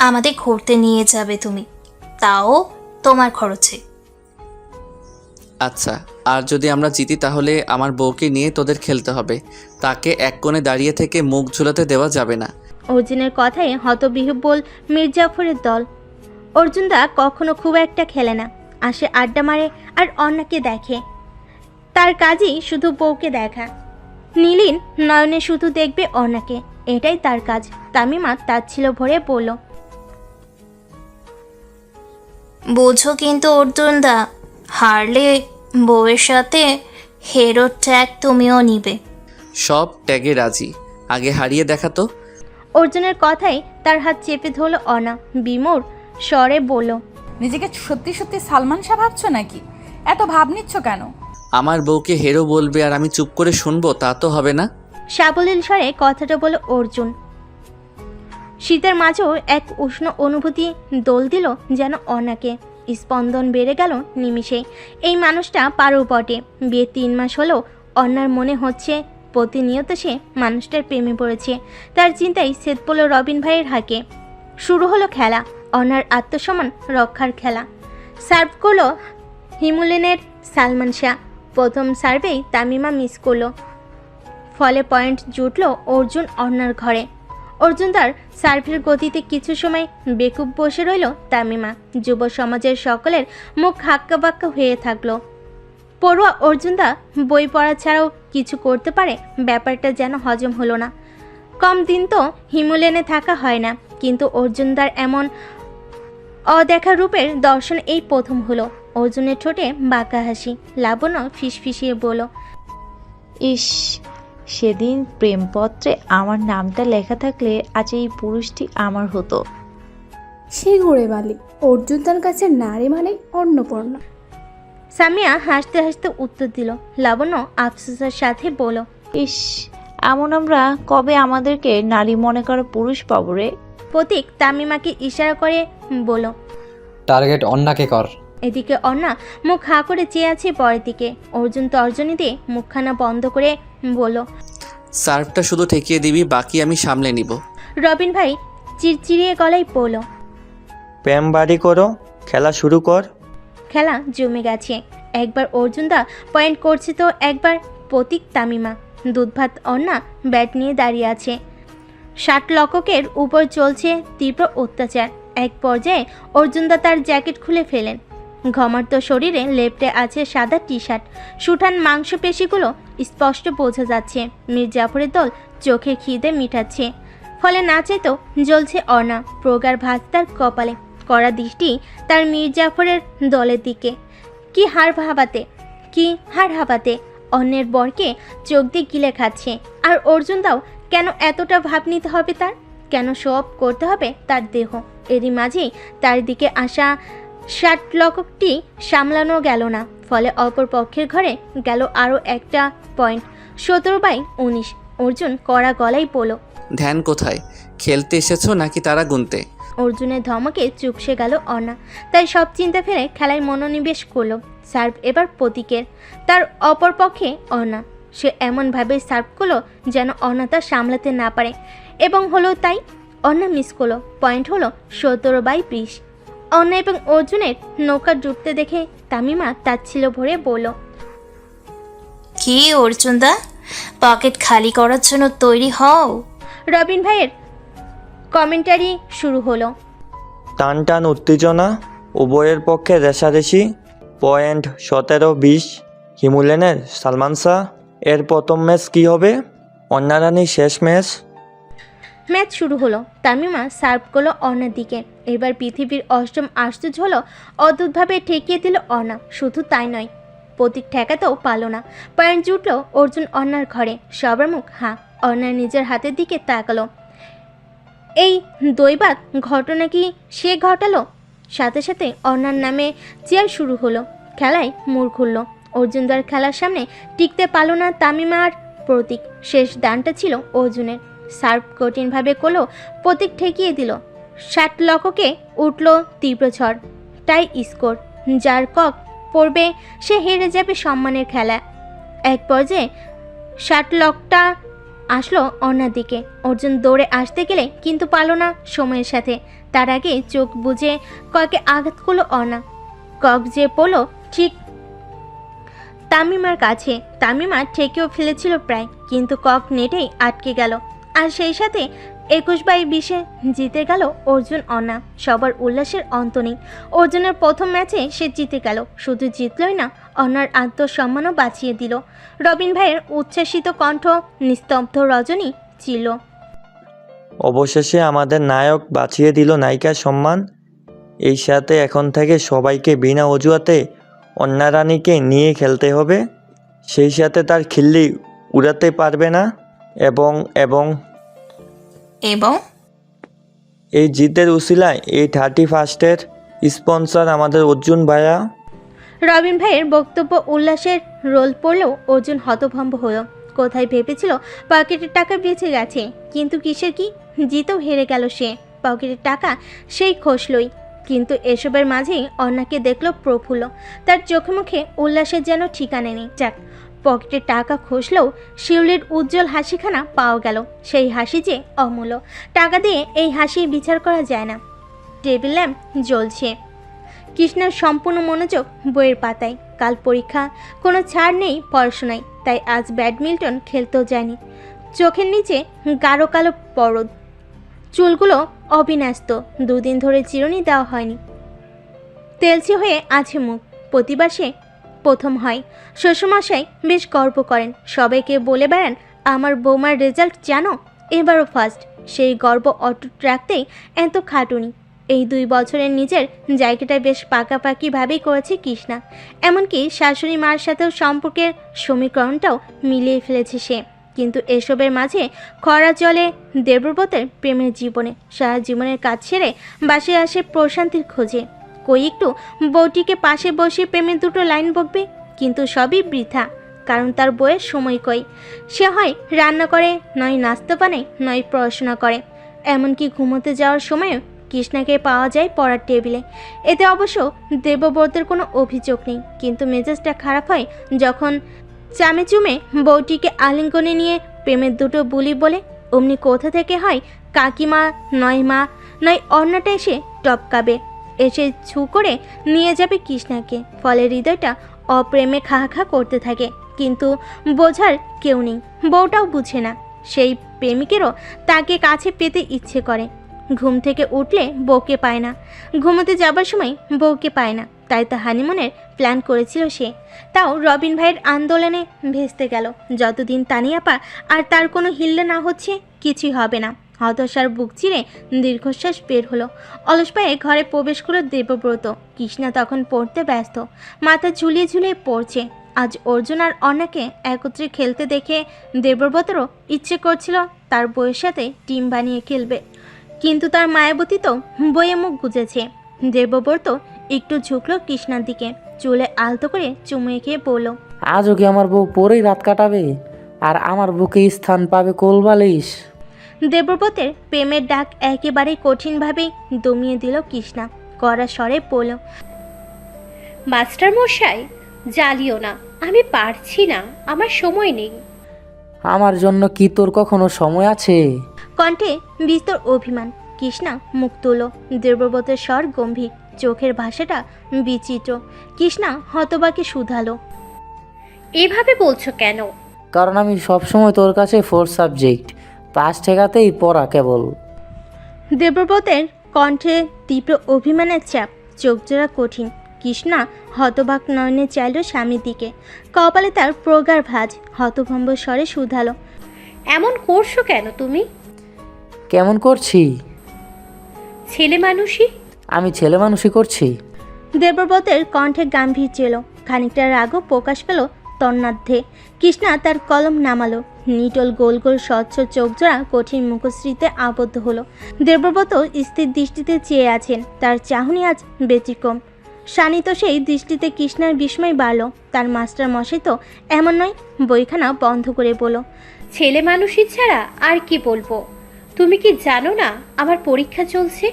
আমাদের ঘুরতে নিয়ে যাবে তুমি, তাও তোমার খরচে। আচ্ছা, আর যদি আমরা জিতি তাহলে আমার বউকে নিয়ে তোদের খেলতে হবে। তাকে এক কোণে দাঁড়িয়ে থেকে মুখ ঝুলাতে দেওয়া যাবে না। অর্জুনের কথায় হতবিহ্বল মীর জাফরের দল। অর্জুনদা কখনো খুব একটা খেলে না, আসে আড্ডা মারে আর অন্যকে দেখে। তার কাজই শুধু বউকে দেখা। নীলিন নয়নে শুধু দেখবে অন্যকে, এটাই তার কাজ। তামিমা তাচ্ছিল ভরে বলল, বোঝো কিন্তু অর্জুনদা, হারলে বউয়ের সাথে হেরো ট্যাগ তুমিও নিবে। সব ট্যাগে রাজি, আগে হারিয়ে দেখা তো। অর্জুনের কথায় তার হাত চেপে ধরল অনা। বিমোর স্বরে বলল, নিজেকে সত্যি সত্যি সালমান শাহ ভাবছো নাকি? এত ভাব নিচ্ছ কেন? আমার বউকে হেরো বলবে আর আমি চুপ করে শুনবো, তা তো হবে না। সাবলীল স্বরে কথাটা বলল অর্জুন। শীতের মাঝেও এক উষ্ণ অনুভূতি দোল দিল যেন অনাকে। স্পন্দন বেড়ে গেল নিমিষেই। এই মানুষটা পারো বটে। বিয়ে 3 মাস হলেও অন্যার মনে হচ্ছে প্রতিনিয়ত সে মানুষটার প্রেমে পড়েছে। তার চিন্তায় সেদ পড়ল রবিন ভাইয়ের হাঁকে। শুরু হলো খেলা, অন্যার আত্মসম্মান রক্ষার খেলা। সার্ভ করলো হিমুলেনের সালমান শাহ। প্রথম সার্ভেই তামিমা মিস করলো, ফলে পয়েন্ট জুটল অর্জুন অন্যার ঘরে। অর্জুন তার সার্ভের গতিতে কিছু সময় বেকুব বসে রইল। তামিমা। যুব সমাজের সকলের মুখ হাক্কা বাক্কা হয়ে থাকলো। পড়ুয়া অর্জুনদা বই পড়া ছাড়াও কিছু করতে পারে, ব্যাপারটা যেন হজম হলো না। কম দিন তো হিমুলেনে থাকা হয় না, কিন্তু অর্জুনদার এমন অদেখা রূপের দর্শন এই প্রথম হলো। অর্জুনের ঠোঁটে বাঁকা হাসি। লাবণ্য ফিসফিসিয়ে বলল, ইস, সেদিন প্রেমপত্রে আমার নামটা লেখা থাকলে আজ এই পুরুষটি আমার হতো। সে ঘুরে বালি, অর্জুন তার কাছে নারী মানে অন্নপূর্ণা। সামিয়া হাসতে হাসতে উত্তর দিল। লাবণ্য আফসোসের সাথে বলল, ইস, এমন আমরা কবে আমাদেরকে নারী মনে করা পুরুষ পাবো রে। প্রতীক তামিমাকে ইশারা করে বলল, টার্গেট অন্যাকে কর। এদিকে অন্না মুখ হা করে চেয়ে আছে পরের দিকে। অর্জুন তর্জনী দিয়ে মুখখানা বন্ধ করে বলল, সার্ভটা শুধু ঠেকিয়ে দিবি, বাকি আমি সামলে নিব। রবিন ভাই চিরচিরিয়ে গলায় বলল, প্রেম বাড়ি করো, খেলা শুরু কর। খেলা জমে গেছে। একবার অর্জুনদা পয়েন্ট করছে তো একবার প্রতীক তামিমা। দুধভাত অন্না ব্যাট নিয়ে দাঁড়িয়ে আছে। 60 লক্ষকের উপর চলছে তীব্র অত্যাচার। এক পর্যায়ে অর্জুনদা তার জ্যাকেট খুলে ফেলেন। ঘমার্ত শরীরে লেপ্টে আছে সাদা টি শার্ট। সুঠান মাংসপেশিগুলো স্পষ্ট বোঝা যাচ্ছে। মীর জাফরের দল চোখে খিদে মিটাচ্ছে, ফলে না চাইতেও জ্বলছে অর্ণা। প্রগাঢ় ভাত তার কপালে, কড়া দৃষ্টি তার মীর জাফরের দলের দিকে। কি হার হাবাতে অন্যের বরকে চোখ দিয়ে গিলে খাচ্ছে। আর অর্জুনদাও কেন এতটা ভাব নিতে হবে তার? কেন শো অফ করতে হবে তার দেহ? এরই মাঝেই তার দিকে আসা শার্টলকটি সামলানো গেল না, ফলে অপর পক্ষের ঘরে গেল আরও একটা পয়েন্ট। 17/19। অর্জুন কড়া গলায় বলল, ধ্যান কোথায়? খেলতে এসেছো নাকি তারা গুনতে? অর্জুনের ধমকে চুপসে গেল অর্ণা। তাই সব চিন্তা ফেলে খেলায় মনোনিবেশ করলো। সার্ভ এবার প্রতীকের, তার অপর পক্ষে অর্ণা। সে এমনভাবে সার্ভ করলো যেন অর্ণা তা সামলাতে না পারে, এবং হলো তাই। অর্ণা মিস করলো। পয়েন্ট হলো 17/20। অর্ণা এবং অর্জুনের নৌকা ডুবতে দেখে তামিমা তাচ্ছিল ভরে বলল, কি অর্জুনদা, পকেট খালি করার জন্য তৈরি হও। রবিন ভাইয়ের কমেন্টারি শুরু হলো। টান টান উত্তেজনা, উভয়ের পক্ষে রেশারেশি। পয়েন্ট 17-20। হিমুলেনের সালমান শাহ। এর প্রথম ম্যাচ কী হবে? অন্না রানীর শেষ ম্যাচ। ম্যাচ শুরু হলো। তামিমা সার্ভ করলো অর্ণার দিকে। এবার পৃথিবীর অষ্টম আশ্চর্য হলো, অদ্ভুতভাবে ঠেকিয়ে দিল অর্ণা। শুধু তাই নয়, প্রতীক ঠেকাতেও পারল না। পয়েন্ট জুটল অর্জুন অর্ণার ঘরে। সবার মুখ হাঁ। অর্ণার নিজের হাতের দিকে তাকালো। এই দৈবাত ঘটনা কি সে ঘটালো? সাথে সাথে অর্ণার নামে চেয়ার শুরু হলো। খেলায় মোড় ঘুরল। অর্জুনদার খেলার সামনে টিকতে পারল না তামিমা আর প্রতীক। শেষ দানটা ছিল অর্জুনের। সার্ভ কঠিনভাবে করলো, প্রতীক ঠেকিয়ে দিল। শার্টলককে উঠল তীব্র ঝড়। টাই স্কোর। যার কক পড়বে সে হেরে যাবে সম্মানের খেলা। এক পর্যায়ে শার্টলকটা আসলো অর্ণার দিকে। অর্জুন দৌড়ে আসতে গেলে কিন্তু পারল না সময়ের সাথে। তার আগে চোখ বুজে কয়েকে আঘাত করলো অর্ণা। কক যে পড়লো ঠিক তামিমার কাছে। তামিমা ঠেকেও ফেলেছিল প্রায়, কিন্তু কক নেটেই আটকে গেল। আর সেই সাথে 21/20 জিতে গেল অর্জুন অর্ণা। সবার উল্লাসের অন্ত নেই। অর্জুনের প্রথম ম্যাচে সে জিতে গেল। শুধু জিতলই না, অর্ণার আত্মসম্মানও বাঁচিয়ে দিল। রবিন ভাইয়ের উচ্ছ্বাসিত কণ্ঠ নিস্তব্ধ রজনী ছিল। অবশেষে আমাদের নায়ক বাঁচিয়ে দিল নায়িকার সম্মান। এই সাথে এখন থেকে সবাইকে বিনা অজুহাতে অন্না রানীকে নিয়ে খেলতে হবে। সেই সাথে তার খিল্লি উড়াতে পারবে না। এবং এবং এবং এই জিতের উসিলায় এই 31st স্পন্সর আমাদের অর্জুন ভাইয়া। রবিন ভাইয়ের বক্তব্য উল্লাসের রোল পড়লেও অর্জুন হতভম্ব হলো। কোথায় ভেবেছিল পকেটের টাকা বেঁচে গেছে, কিন্তু কিসের কি? জিতেও হেরে গেল সে। পকেটের টাকা সেই খসলই। কিন্তু এসবের মাঝেই অর্ণাকে দেখলো প্রফুল্ল। তার চোখে মুখে উল্লাসের যেন ঠিকানা নেই। যাক, পকেটে টাকা খসলেও শিউলির উজ্জ্বল হাসিখানা পাওয়া গেল। সেই হাসি যে অমূল্য। টাকা দিয়ে এই হাসি বিচার করা যায় না। টেবিল ল্যাম্প জ্বলছে। কৃষ্ণার সম্পূর্ণ মনোযোগ বইয়ের পাতায়। কাল পরীক্ষা, কোনো ছাড় নেই পড়াশোনায়। তাই আজ ব্যাডমিন্টন খেলতেও যায়নি। চোখের নিচে গাঢ় কালো পরদ। চুলগুলো অবিন্যস্ত। দুদিন ধরে চিরুনি দেওয়া হয়নি। তেলচে হয়ে আছে মুখ। প্রতিবার সে প্রথম হয়। শ্বশুরমশাই বেশ গর্ব করেন। সবাইকে বলে বেড়ান, আমার বৌমার রেজাল্ট জানো, এবারও ফার্স্ট। সেই গর্ব অটুট রাখতেই এত খাটুনি। এই 2 বছরের নিজের জায়গাটা বেশ পাকাপাকিভাবেই করেছে কৃষ্ণা। এমনকি শাশুড়ি মার সাথেও সম্পর্কের সমীকরণটাও মিলিয়ে ফেলেছে সে। কিন্তু এসবের মাঝে খরা জলে দেবব্রতের প্রেমের জীবনে সারা জীবনের কাজ ছেড়ে বাসায় আসে প্রশান্তির খোঁজে। কই একটু বউটিকে পাশে বসে প্রেমের 2টো লাইন বকবে, কিন্তু সবই বৃথা। কারণ তার বউয়ের সময় কই। সে হয় রান্না করে, নয় নাস্তা বানায়, নয় পড়াশোনা করে। এমনকি ঘুমোতে যাওয়ার সময়ও কৃষ্ণাকে পাওয়া যায় পড়ার টেবিলে। এতে অবশ্য দেবব্রতের কোনো অভিযোগ নেই, কিন্তু মেজাজটা খারাপ হয় যখন চামে চুমে বউটিকে আলিঙ্গনে নিয়ে প্রেমের 2টো বুলি বলে। অমনি কোথা থেকে হয় কাকিমা, নয় মা, নয় অন্যটা এসে টপকাবে, এসে ছু করে নিয়ে যাবে কৃষ্ণাকে। ফলে হৃদয়টা অপ্রেমে খা করতে থাকে। কিন্তু বোঝার কেউ নেই। বউটাও বুঝে না। সেই প্রেমিকেরও তাকে কাছে পেতে ইচ্ছে করে। ঘুম থেকে উঠলে বউকে পায় না, ঘুমোতে যাবার সময় বউকে পায় না। তাই তো হানিমুনের প্ল্যান করেছিল সে। তাও রবিন ভাইয়ের আন্দোলনে ভেস্তে গেল। যতদিন তানিয়াপা আর তার কোনো হিল্লে না হচ্ছে, কিছুই হবে না। হতাশার বুক চিরে দীর্ঘশ্বাস বের হলো। অলস পায়ে ঘরে প্রবেশ করল দেবব্রত। কৃষ্ণা তখন পড়তে ব্যস্ত, মাথা ঝুলিয়ে ঝুলিয়ে পড়ছে। আজ অর্জুন আর অন্নাকে একত্রে খেলতে দেখে দেবব্রতরও ইচ্ছে করছিল তার বউয়ের সাথে টিম বানিয়ে খেলবে। কিন্তু তার মায়াবতী তো বইয়ে মুখ গুজেছে। দেবব্রত একটু ঝুঁকলো কৃষ্ণার দিকে, চুলে আলতো করে চুমু খেয়ে বলল, আজও কি আমার বউ পরেই রাত কাটাবে? আর আমার বুকে স্থান পাবে কোলবালিশ? দেবব্রতের প্রেমের ডাক একেবারে কঠিনভাবেই দমিয়ে দিল কৃষ্ণা। কড়া স্বরে বলল, মাস্টার মশাই জ্বালিও না, আমি পারছি না, আমার সময় নেই। আমার জন্য কি তোর কখনো সময় আছে? কণ্ঠে বিস্তর অভিমান। কৃষ্ণা মুখ তুলল। দেবব্রতের স্বর গম্ভীর, চোখের ভাষাটা বিচিত্র। কৃষ্ণা হতবাকে শুধালো, এভাবে বলছো কেন? কারণ আমি সবসময় তোর কাছে 4 সাবজেক্ট, পাস ঠেকাতেই পড়া কেবল। দেবব্রতের কণ্ঠে তীব্র অভিমানের চাপ, চোখজোড়া কঠিন। কৃষ্ণা হতবাক নয়নে চাইল স্বামীর দিকে। কপালে তার প্রগাঢ় ভাঁজ। হতভম্ব স্বরে শুধালো, এমন করছো কেন তুমি? কেমন করছি? ছেলে মানুষই। আমি ছেলে মানুষই করছি। দেবব্রতের কণ্ঠে গাম্ভীর্য এলো, খানিকটা রাগও প্রকাশ পেল তন্নাধ্যে। কৃষ্ণা তার কলম নামালো। নিটল গোল গোল স্বচ্ছ চোখজোড়া কঠিন মুখশ্রীতে আবদ্ধ হলো। দেবব্রত স্থির দৃষ্টিতে চেয়ে আছেন। তার চাহনি আজ ব্যতিক্রম। শানিত সেই দৃষ্টিতে কৃষ্ণার বিস্ময় বাড়ল। তার মাস্টার মশাই তো এমন নয়। বইখানা বন্ধ করে বলল, ছেলে মানুষই ছাড়া আর কি বলবো? তুমি কি জানো না আমার পরীক্ষা চলছে?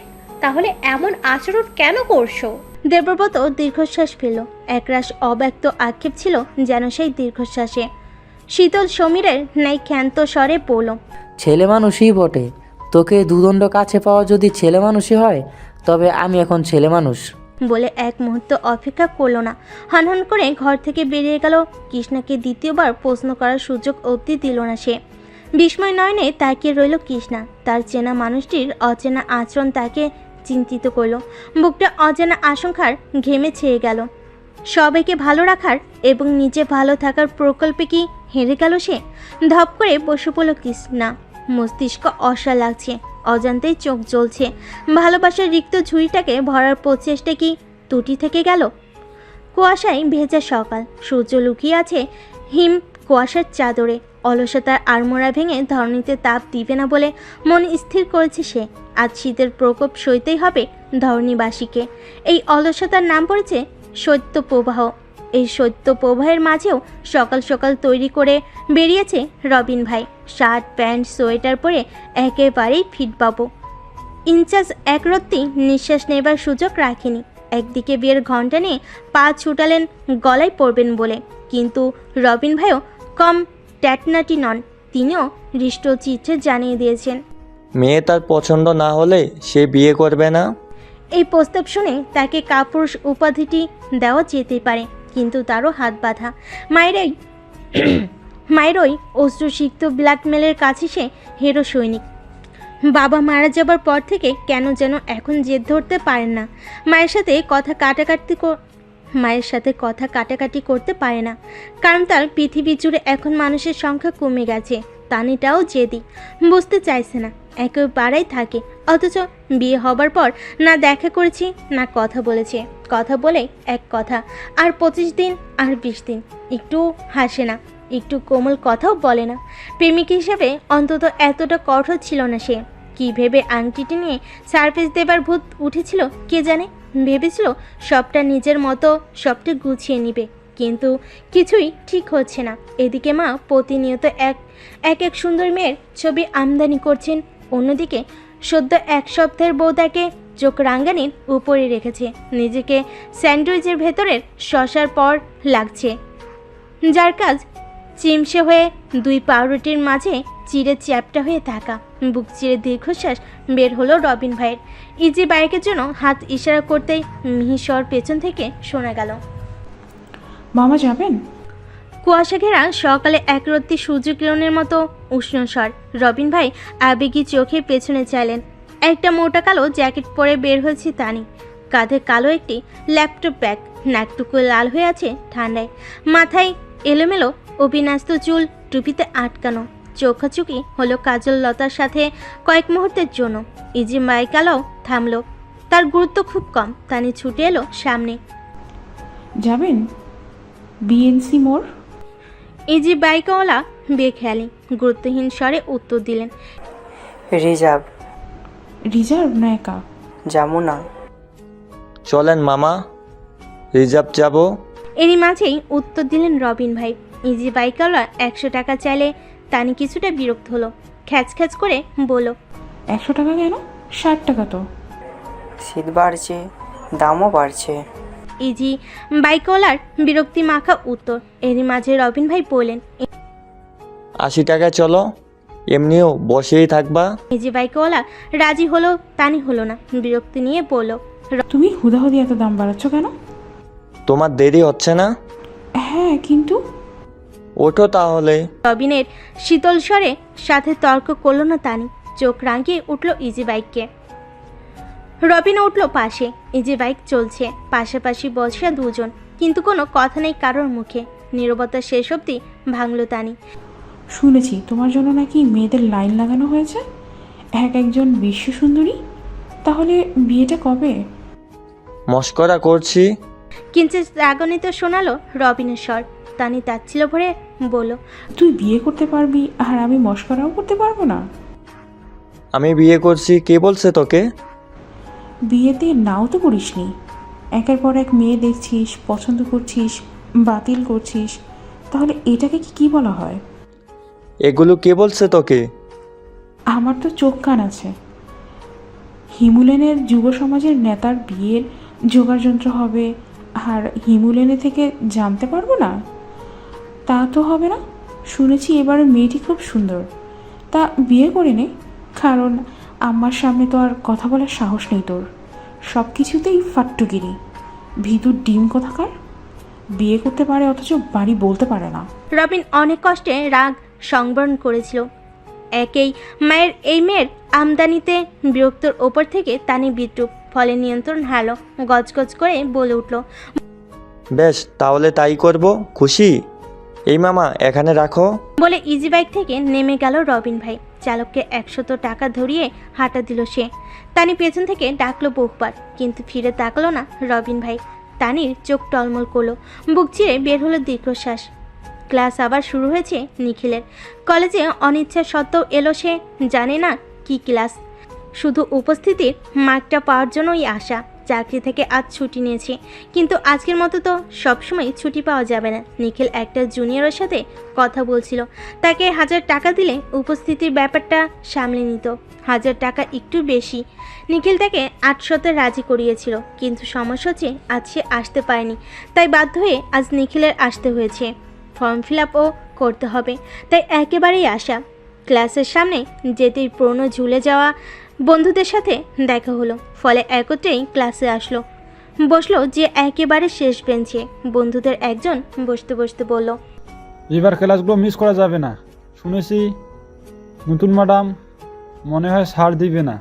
তাহলে এমন আচরণ কেন করছো? দেবব্রত দীর্ঘশ্বাস ফেলল। একরাশ অব্যক্ত আক্ষেপ ছিল যেন সেই দীর্ঘশ্বাসে। শীতল সমীরের ন্যায় ক্ষান্ত স্বরে বলল, ছেলে মানুষই বটে। তোকে দুদণ্ড কাছে পাওয়া যদি ছেলে মানুষই হয়, তবে আমি এখন ছেলে মানুষ। বলে এক মুহূর্ত অপেক্ষা করল না, হনহন করে ঘর থেকে বেরিয়ে গেল। কৃষ্ণাকে দ্বিতীয়বার প্রশ্ন করার সুযোগ অবধি দিল না সে। বিস্ময় নয়নে তাকিয়ে রইল কৃষ্ণা। তার চেনা মানুষটির অচেনা আচরণ তাকে চিন্তিত করল। বুকটা অজানা আশঙ্কার ঘেমে ছেয়ে গেল। সবাইকে ভালো রাখার এবং নিজে ভালো থাকার প্রকল্পে কি হেরে গেল সে? ধপ করে বসে পড়ল কৃষ্ণা। মস্তিষ্ক অসাড় লাগছে, অজান্তেই চোখ জ্বলছে। ভালোবাসার রিক্ত ঝুড়িটাকে ভরার প্রচেষ্টা কি ত্রুটি থেকে গেল? কুয়াশায় ভেজা সকাল, সূর্য লুকিয়ে আছে হিম কুয়াশার চাদরে। অলসতার আড়মোড়া ভেঙে ধরণীতে তাপ দিবে না বলে মন স্থির করেছে সে। আজ শীতের প্রকোপ সইতেই হবে ধরণীবাসীকে। এই অলসতার নাম পড়েছে শৈত্যপ্রবাহ। এই শৈত্যপ্রবাহের মাঝেও সকাল সকাল তৈরি করে বেরিয়েছে রবিন ভাই। শার্ট প্যান্ট সোয়েটার পরে একেবারেই ফিটবাবু। ইনচার্জ একরত্তি নিঃশ্বাস নেবার সুযোগ রাখেনি। একদিকে বিয়ের ঘণ্টা নিয়ে পা ছুটালেন গলায় পড়বেন বলে, কিন্তু রবিন ভাইও কম ট্যাটনাটি নন। তিনিও হৃষ্ট চিত্রে জানিয়ে দিয়েছেন, মেয়ে তার পছন্দ না হলে সে বিয়ে করবে না। এই প্রস্তাব শুনে তাকে কাপুরুষ উপাধিটি দেওয়া যেতে পারে, কিন্তু তারও হাত বাঁধা। মায়েরই অশ্রুসিক্ত ব্ল্যাকমেলের কাছে সে হেরো সৈনিক। বাবা মারা যাবার পর থেকে কেন যেন এখন জেদ ধরতে পারেন না। মায়ের সাথে কথা কাটাকাটি করতে পারে না, কারণ তার পৃথিবী জুড়ে এখন মানুষের সংখ্যা কমে গেছে। তানিটাও জেদি, বুঝতে চাইছে না, একেবারেই থাকে। অথচ বিয়ে হবার পর না দেখা করেছি না কথা বলেছে। কথা বলে এক কথা, আর 25 দিন আর 20 দিন একটু হাসে না, একটু কোমল কথাও বলে না। প্রেমিক হিসেবে অন্তত এতটা কঠোর ছিল না সে। কি ভেবে আংটিটি নিয়ে সারপ্রাইজ দেবার ভূত উঠেছিল কে জানে। ভেবেছিল সবটা নিজের মতো সবটা গুছিয়ে নিবে, কিন্তু কিছুই ঠিক হচ্ছে না। এদিকে মা প্রতিনিয়ত এক সুন্দর মেয়ের ছবি আমদানি করছেন, অন্যদিকে সদ্য 1 সপ্তাহের বউ তাকে চোখ রাঙ্গানির উপরে রেখেছে। নিজেকে স্যান্ডউইচের ভেতরের শশার পর লাগছে, যার কাজ চিমসে হয়ে 2 পাউরুটির মাঝে চিড়ে চ্যাপটা হয়ে থাকা। বুক চিরে দীর্ঘশ্বাস বের হলো রবিন ভাইয়ের। ইজি বাইকের জন্য হাত ইশারা করতেই মিহিস্বর পেছন থেকে শোনা গেল, মামা যাবেন? কুয়াশা ঘেরা সকালে একরত্তি সূর্যকিরণের মতো উষ্ণ স্বর। রবিন ভাই আবেগী চোখে পেছনে চাইলেন। একটা মোটা কালো জ্যাকেট পরে বের হয়েছে তানি। কাঁধে কালো একটি ল্যাপটপ ব্যাগ, নাকটুকু লাল হয়ে আছে ঠান্ডায়। মাথায় এলোমেলো অবিন্যস্ত চুল টুপিতে আটকানো। চোখাচুকি হলো কাজল লতার সাথে কয়েক মুহূর্তের জন্য। ইজি বাইকালাও থামলো। তার গুরুত্ব খুব কম। তানি ছুটে এলো সামনে। যাবেন বিএনসি মোড়? ইজি বাইকওয়ালা বেখেয়ালি গুরুত্বহীন স্বরে উত্তর দিলেন, রিজার্ভ। রিজার্ভ না একা? যাবো না। চলেন মামা, রিজার্ভ যাব। এরই মাঝেই উত্তর দিলেন রবিন ভাই। ইজি বাইকওয়ালা 100 টাকা চাইলে তানি কিছুটা বিরক্ত হলো, খ্যাচ খ্যাচ করে বলল, 100 টাকা কেন? 60 টাকা তো। শীত বাড়ছে, দামও বাড়ছে। ইজি বাইকওয়ালার বিরক্তি মাখা উত্তর। এরই মাঝে রবিন ভাই বললেন, 80 টাকায় চলো, এমনিও বসেই থাকবা। ইজি বাইকওয়ালা রাজি হলো, তানি হলো না, বিরক্তি নিয়ে বলল, তুমি হুদাহুদি এত দাম বাড়াচ্ছ কেন? তোমার দেরি হচ্ছে না? হ্যাঁ, কিন্তু ওঠো তাহলে। রবিনের শীতল স্বরে সাথে তর্ক করলো না তানি, চোখ রাঙিয়ে উঠল ইজি বাইককে। রবিন উঠল পাশে, ইজি বাইক চলছে, পাশাপাশি বসে দুজন, কিন্তু কোনো কথা নেই কারোর মুখে। নীরবতা শেষ অবধি ভাঙল তানি। শুনেছি তোমার জন্য নাকি মেয়েদের লাইন লাগানো হয়েছে, একজন বিশ্ব সুন্দরী। তাহলে বিয়েটা কবে? মস্করা করছি। কিঞ্চিত রাগান্বিত শোনালো রবিনের স্বর। তানি তাচ্ছিল ভরে বলল, তুই বিয়ে করতে পারবি আর আমি মস্করাও করতে পারবো না? আমি বিয়ে করছি, কে বলছে তোকে? বিয়েতে নাও তো করিসনি, একের পর এক মেয়ে দেখছিস, পছন্দ করছিস, বাতিল করছিস, তাহলে এটাকে কি বলা হয়? এগুলো কে বলছে তোকে? আমার তো চোখ কান আছে। হিমুলেনের যুব সমাজের নেতার বিয়ের যোগাযন্ত্র হবে আর হিমুলেনে থেকে জানতে পারবো না? তা তো হবে না। শুনেছি এবারের মেয়েটি খুব সুন্দর, তা বিয়ে করে নে। কারণ আমার সামনে তো আর কথা বলার সাহস নেই তোর, সব কিছুতেই ফাট্টুগিরি, ভিতর ডিম কোথাকার। বিয়ে করতে পারে অথচ বাড়ি বলতে পারে না। রবিন অনেক কষ্টে রাগ সংবরণ করেছিল। একেই মায়ের এই মেয়ের আমদানিতে বিরক্তর ওপর থেকে তানি বিদ্রুপ, ফলে নিয়ন্ত্রণ হারালো, গজগজ করে বলে উঠল, বেশ, তাহলে তাই করব। খুশি? এই মামা এখানে রাখো। বলে ইজি বাইক থেকে নেমে গেল রবিন ভাই। চালককে 100 টাকা ধরিয়ে হাঁটা দিল সে। তানি পেছন থেকে ডাকলো বহুবার, কিন্তু ফিরে তাকালো না রবিন ভাই। তানির চোখ টলমল করলো, বুক চিরে বের হলো দীর্ঘশ্বাস। ক্লাস আবার শুরু হয়েছে নিখিলের। কলেজে অনিচ্ছা সত্ত্বেও এলো সে, জানে না কি ক্লাস, শুধু উপস্থিতির মার্কটা পাওয়ার জন্যই আসা। চাকরি থেকে আজ ছুটি নিয়েছে, কিন্তু আজকের মতো তো সবসময় ছুটি পাওয়া যাবে না। নিখিল একটা জুনিয়রের সাথে কথা বলছিল, তাকে 1000 টাকা দিলে উপস্থিতির ব্যাপারটা সামলে নিত। 1000 টাকা একটু বেশি। নিখিল তাকে 800-তে রাজি করিয়েছিল, কিন্তু সমস্যা হচ্ছে আজ সে আসতে পারেনি, তাই বাধ্য হয়ে আজ নিখিলের আসতে হয়েছে। ফর্ম ফিল আপও করতে হবে, তাই একেবারেই আসা। ক্লাসের সামনে যেতেই পুরনো ঝুলে যাওয়া বন্ধুদের সাথে দেখা হলো, ফলে একত্রেই ক্লাসে আসলো, বসলো যে একেবারে শেষ বেঞ্চে। বন্ধুদের একজন বসতে বসতে বলল, এবার ক্লাসগুলো মিস করা যাবে না, শুনেছি নতুন ম্যাডাম মনে হয় ছাড় দিবে না।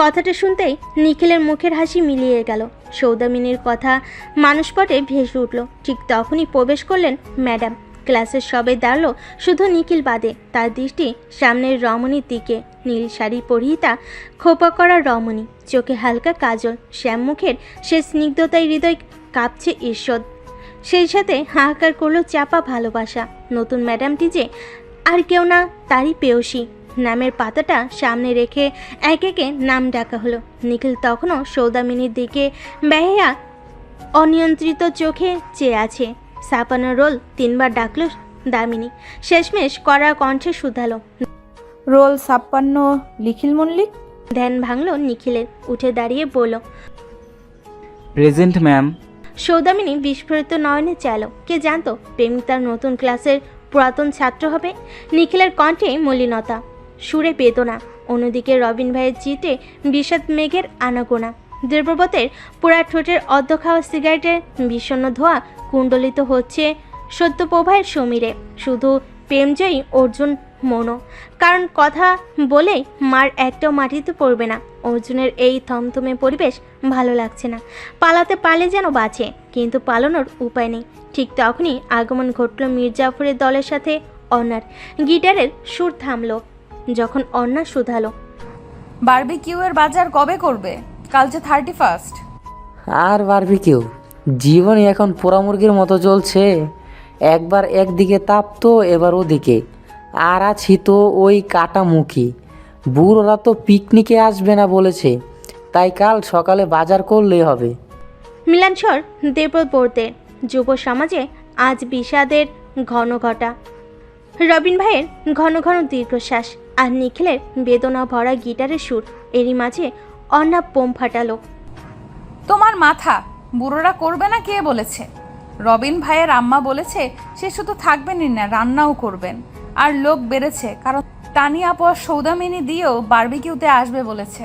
কথাটা শুনতেই নিখিলের মুখের হাসি মিলিয়ে গেল। সৌদামিনীর কথা মানুষপটে ভেসে উঠল। ঠিক তখনই প্রবেশ করলেন ম্যাডাম। ক্লাসের সবে দাঁড়ালো, শুধু নিখিল বাদে। তার দৃষ্টি সামনের রমণীর দিকে। নীল শাড়ি পরিহিতা, খোপা করা রমণী, চোখে হালকা কাজল, শ্যাম মুখের সে স্নিগ্ধতায় হৃদয় কাঁপছে ঈর্ষদ। সেই সাথে হাহাকার করলো চাপা ভালোবাসা। নতুন ম্যাডামটি যে আর কেউ না, তারই পেয়সী। নামের পাতাটা সামনে রেখে একে একে নাম ডাকা হলো। নিখিল তখনও সৌদামিনীর দিকে বেহায়া অনিয়ন্ত্রিত চোখে চেয়ে আছে। ছাপানো রোল 3 বার ডাকলো দামিনী, শেষমেশ কড়া কণ্ঠে শুধালো, রোল 56 নিখিল মল্লিক। ধ্যান ভাঙলো নিখিলের, উঠে দাঁড়িয়ে বলল, প্রেজেন্ট ম্যাম। সৌদামিনী বিস্ফোরিত নয়নে চাইল। কে জানতো প্রেমিক তার নতুন ক্লাসের পুরাতন ছাত্র হবে। নিখিলের কণ্ঠে মলিনতা, সুরে বেদনা। অন্যদিকে রবিন ভাইয়ের চিতে বিষাদ মেঘের আনাগোনা। দেবব্রতের পোড়া ঠোঁটের অর্ধ খাওয়া সিগারেটের বিষণ্ণ ধোঁয়া কুণ্ডলিত হচ্ছে সত্যপ্রভায়ের সমীরে। শুধু প্রেমজয়ী অর্জুন মনো, কারণ কথা বলেই মার একটাও মাটিতে পড়বে না। অর্জুনের এই থমথমে পরিবেশ ভালো লাগছে না। পালাতে পারলে যেন বাঁচে, কিন্তু পালানোর উপায় নেই। ঠিক তখনই আগমন ঘটল মীর জাফরের দলের সাথে অন্যার। গিটারের সুর থামলো যখন অন্যা শুধালো, বারবিকিউয়ের বাজার কবে করবে? কাল যে 31। আর বারবিকিউ জীবনই এখন পোড়া মুরগির মতো চলছে। একবার একদিকে তাপ তো এবার ওদিকে, আর আছি তো ওই কাটামুখী। বুড়োরা তো পিকনিকে আসবে না বলেছে, তাই কাল সকালে বাজার করলেই হবে। মিলানস্বর দেবব্রতের। যুব সমাজে আজ বিষাদের ঘন ঘটা। রবিন ভাইয়ের ঘন ঘন দীর্ঘশ্বাস আর নিখিলের বেদনা ভরা গিটারের সুর। এরই মাঝে অন্না বোম ফাটালো। তোমার মাথা, বুড়োরা করবে না কে বলেছে? রবিন ভাইয়ের আম্মা বলেছে সে শুধু থাকবেনই না, রান্নাও করবেন। আর লোক বেড়েছে, কারণ তানিয়া আপা সৌদামিনী দিয়েও বারবিকিউতে আসবে বলেছে।